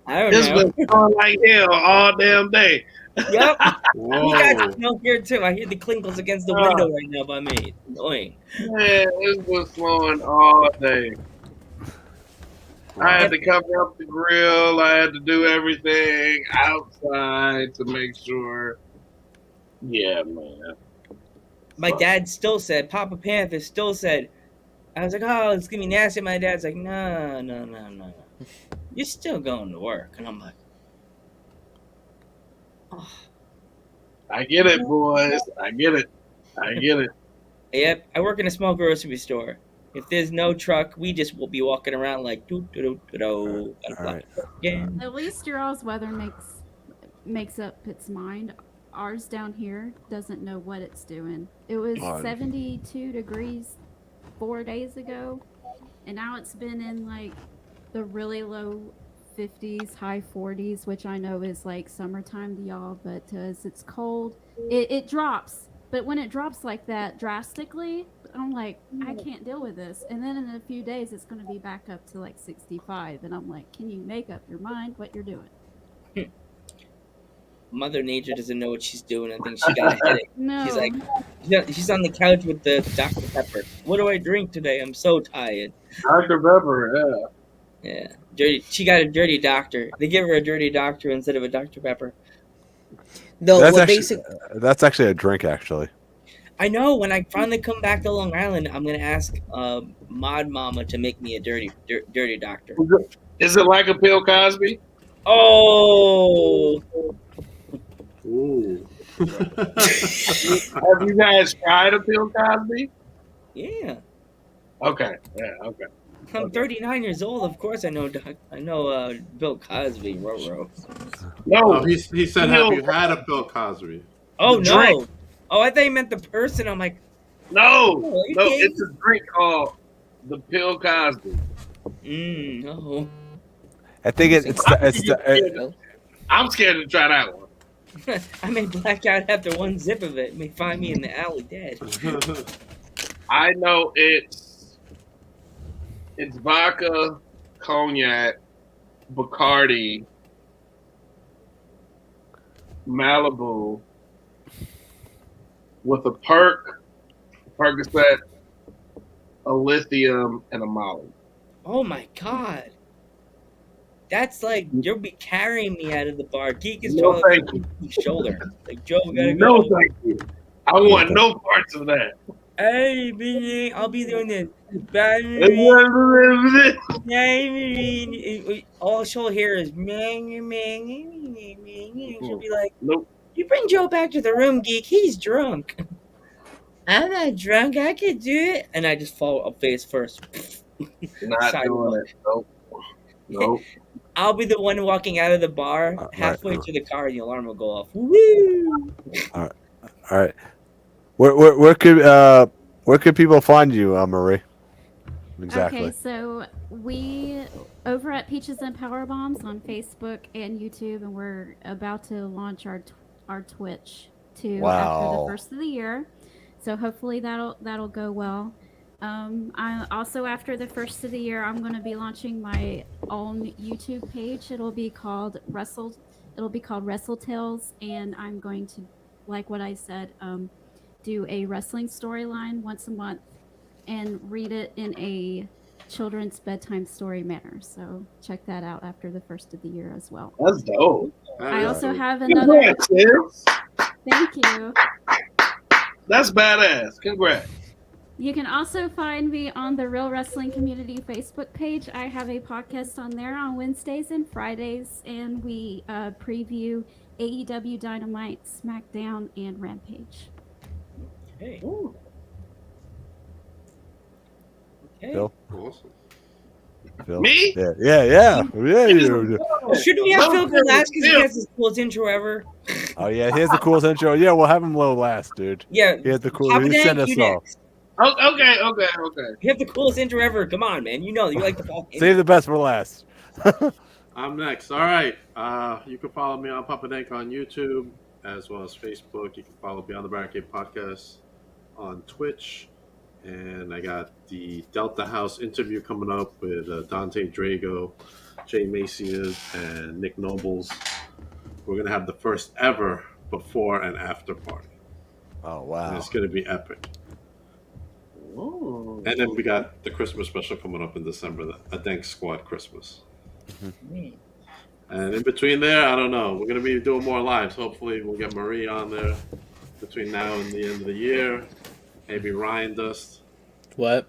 I don't know. It's been snowing like hell all damn day. Yep. You guys snow here too. I hear the clinkles against the window right now by me. It's annoying. Man, it's been snowing all day. I had to cover up the grill. I had to do everything outside to make sure. Yeah, man. My dad still said, Papa Panther still said, I was like, oh, it's going to be nasty. My dad's like, no. You're still going to work. And I'm like, oh. I get it, boys. I get it. Yep, I work in a small grocery store. If there's no truck, we just will be walking around like do. At least your all's weather makes up its mind. Ours down here doesn't know what it's doing. It was 72 degrees 4 days ago, and now it's been in like the really low 50s, high 40s, which I know is like summertime to y'all, but as it's cold, it drops. But when it drops like that drastically, I'm like, I can't deal with this. And then in a few days, it's going to be back up to like 65. And I'm like, can you make up your mind what you're doing? Mother Nature doesn't know what she's doing. I think she got a headache. No. She's like, she's on the couch with the Dr. Pepper. What do I drink today? I'm so tired. Dr. Pepper, yeah. Dirty. She got a dirty doctor. They give her a dirty doctor instead of a Dr. Pepper. No, that's actually a drink, actually. I know. When I finally come back to Long Island, I'm gonna ask Mod Mama to make me a dirty doctor. Is it like a Bill Cosby? Oh. Ooh. Have you guys tried a Bill Cosby? Yeah. Okay. Yeah. Okay. I'm 39 years old. Of course, I know. Bill Cosby. Roro. No, he said, "Have you had a Bill Cosby?" Oh The no. drink. Oh, I thought you meant the person. I'm like, No, oh, no, okay. it's a drink called the Bill Cosby. No. I think I'm scared to try that one. I may black out after one zip of it. May find me in the alley dead. I know it's vodka, cognac, Bacardi, Malibu, with a Percocet, a lithium, and a Molly. Oh my god. That's like you'll be carrying me out of the bar. Geek is No, trying thank to shoulder. Like Joe, we gotta No, go. thank you. I want no parts of that. Hey, Billy, I'll be doing this. All she'll hear is she'll be like, nope. You bring Joe back to the room, Geek. He's drunk. I'm not drunk. I could do it. And I just fall face first. Not doing it. Nope. Nope. I'll be the one walking out of the bar halfway to the car, and the alarm will go off. Woo! All right. Where could people find you, Marie? Exactly. Okay, so we over at Peaches and Powerbombs on Facebook and YouTube, and we're about to launch our Twitch too after the first of the year. So hopefully that'll go well. I also after the first of the year, I'm going to be launching my own YouTube page. It'll be called Wrestle Tales, and I'm going to, like what I said, do a wrestling storyline once a month and read it in a children's bedtime story manner. So check that out after the first of the year as well. That's dope. I also have another. Thank you. That's badass. Congrats. You can also find me on the Real Wrestling Community Facebook page. I have a podcast on there on Wednesdays and Fridays, and we preview AEW Dynamite, SmackDown, and Rampage. Okay. Ooh. Okay. Phil? Awesome. Phil? Me? Yeah. Shouldn't we have Phil go last because he has the coolest intro ever? Oh yeah, here's the coolest intro. Yeah, we'll have him low last, dude. Yeah. He had the cool. He sent us off. Okay. You have the coolest intro ever. Come on, man. You know you like the fall. Save the best for last. I'm next. All right. You can follow me on Papa Denk on YouTube as well as Facebook. You can follow Beyond the Barricade podcast on Twitch. And I got the Delta House interview coming up with Dante Drago, Jay Macias, and Nick Nobles. We're going to have the first ever before and after party. Oh, wow. And it's going to be epic. Ooh. And then we got the Christmas special coming up in December, a Denk Squad Christmas. And in between there, I don't know. We're going to be doing more lives. Hopefully, we'll get Marie on there between now and the end of the year. Maybe Ryan Dust. What?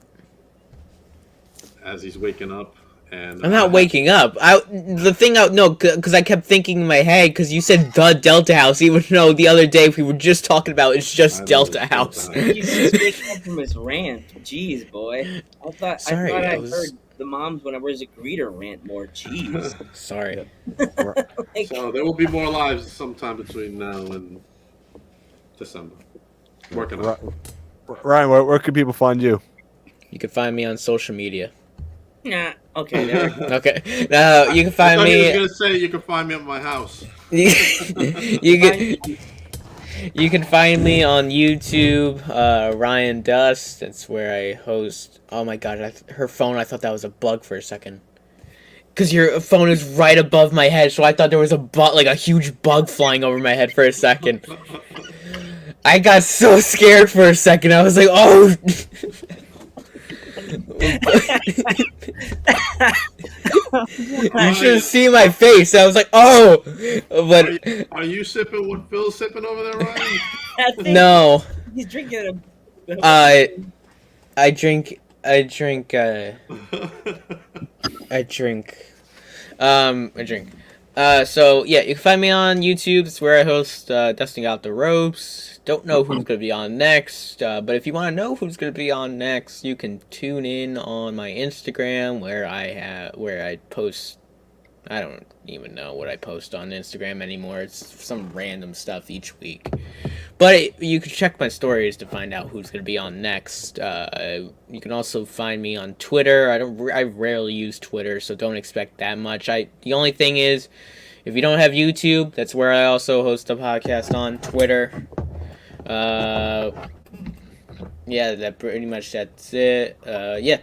As he's waking up. And I'm not waking up. Because I kept thinking in my head, because you said the Delta House, even though the other day we were just talking about it's just Delta House. He's just waking up from his rant. Jeez, boy. I thought I heard the moms when I was a greeter rant more. Jeez. Sorry. So there will be more lives sometime between now and December. Working on it. Ryan, where can people find you? You can find me on social media. Nah. Okay. There we go. Okay. You can find me. I was gonna say you can find me at my house. You can find me on YouTube, Ryan Dust. That's where I host. Oh my god, her phone. I thought that was a bug for a second. Cause your phone is right above my head, so I thought there was a huge bug flying over my head for a second. I got so scared for a second. I was like, oh. You should see my face. I was like, oh. But are you sipping what Phil's sipping over there, Ryan? No. He's drinking I drink. I drink. So yeah, you can find me on YouTube. It's where I host Dusting Out the Ropes. Don't know who's gonna be on next, but if you want to know who's gonna be on next, you can tune in on my Instagram where I post. I don't even know what I post on Instagram anymore. It's some random stuff each week. But you can check my stories to find out who's going to be on next. You can also find me on Twitter. I rarely use Twitter, so don't expect that much. The only thing is, if you don't have YouTube, that's where I also host a podcast on Twitter. Yeah, that's it. Yeah.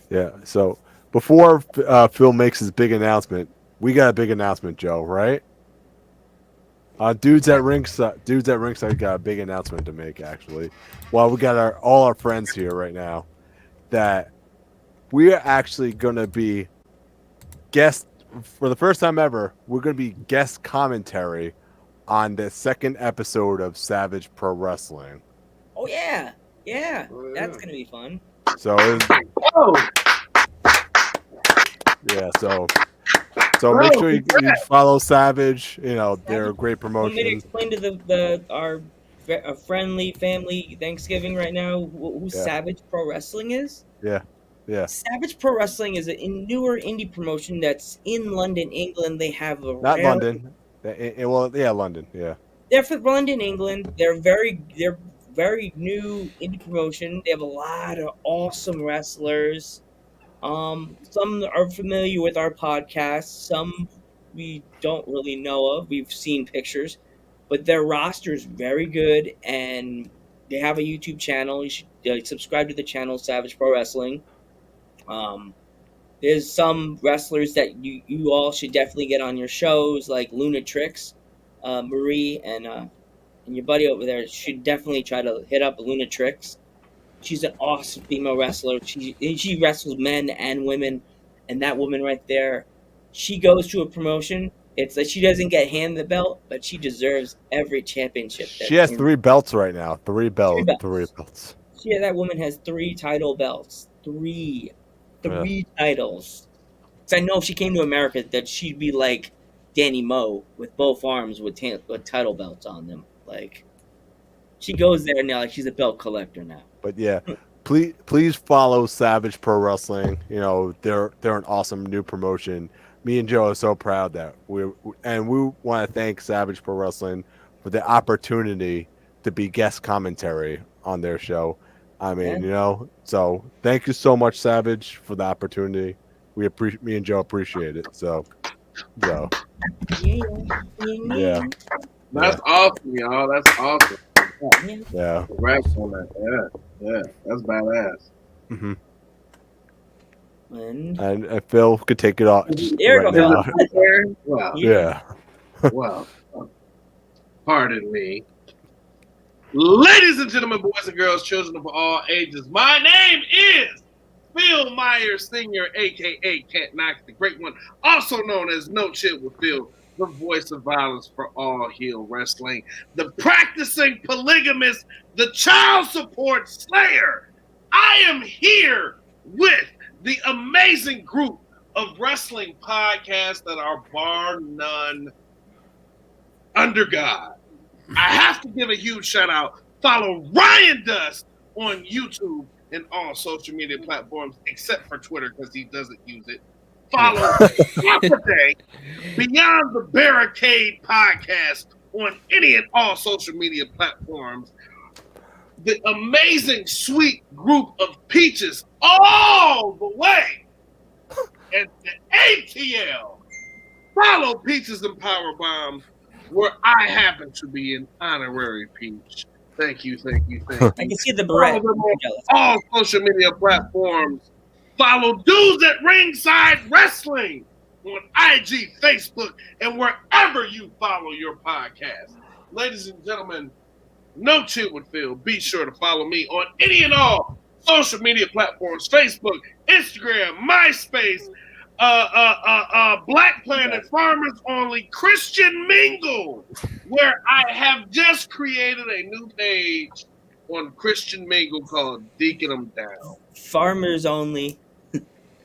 Yeah. So before Phil makes his big announcement, we got a big announcement, Joe. Right? Dudes at ringside got a big announcement to make. Actually, well, we got all our friends here right now. That we are actually going to be guest for the first time ever. We're going to be guest commentary on the second episode of Savage Pro Wrestling. Oh yeah, that's gonna be fun. So, so make sure you follow Savage. You know, they're a great promotion. Want me to explain to our friendly family Thanksgiving right now who Savage Pro Wrestling is? Yeah. Savage Pro Wrestling is a newer indie promotion that's in London, England. They have Not London. London. Yeah. They're from London, England. They're very new indie promotion. They have a lot of awesome wrestlers. Some are familiar with our podcast. Some we don't really know of. We've seen pictures, but their roster is very good, and they have a YouTube channel. You should subscribe to the channel, Savage Pro Wrestling. There's some wrestlers that you all should definitely get on your shows, like Lunatrix, Marie, and your buddy over there should definitely try to hit up Lunatrix. She's an awesome female wrestler. She wrestles men and women, and that woman right there, she goes to a promotion. It's like she doesn't get handed the belt, but she deserves every championship. She has 3 belts right now. 3 belts. Yeah, that woman has 3 title belts. Three titles. So I know if she came to America, that she'd be like Danny Moe with both arms with title belts on them. Like, she goes there now like she's a belt collector now. But yeah, please follow Savage Pro Wrestling. You know, they're an awesome new promotion. Me and Joe are so proud that we want to thank Savage Pro Wrestling for the opportunity to be guest commentary on their show. I mean, you know, so thank you so much, Savage, for the opportunity. Me and Joe appreciate it. So, yeah. That's awesome, y'all. That's awesome. Yeah. Congrats on that. Yeah. That's badass. Mm-hmm. And Phil could take it off. Wow. Yeah. Wow. Pardon me. Ladies and gentlemen, boys and girls, children of all ages, my name is Phil Myers Sr., a.k.a. Cat Knox, the Great One, also known as No Chill with Phil, the voice of violence for all heel wrestling, the practicing polygamist, the child support slayer. I am here with the amazing group of wrestling podcasts that are bar none under God. I have to give a huge shout out. Follow Ryan Dust on YouTube and all social media platforms except for Twitter because he doesn't use it. Follow Saturday Beyond the Barricade podcast on any and all social media platforms. The amazing, sweet group of peaches all the way at the ATL. Follow Peaches and Powerbombs, where I happen to be an honorary peach. Thank you. I can see the beret. All social media platforms. Follow Dudes at Ringside Wrestling on IG, Facebook, and wherever you follow your podcast. Ladies and gentlemen, No Chill with Phil. Be sure to follow me on any and all social media platforms: Facebook, Instagram, MySpace, Black Planet Farmers Only Christian Mingle, where I have just created a new page on Christian Mingle called Deacon 'em Down. Farmers only.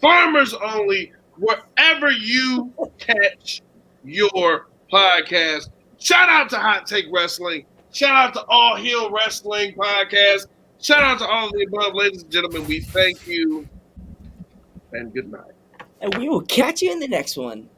Farmers only, wherever you catch your podcast. Shout out to Hot Take Wrestling. Shout out to All Heel Wrestling Podcast. Shout out to all of the above, ladies and gentlemen. We thank you and good night. And we will catch you in the next one.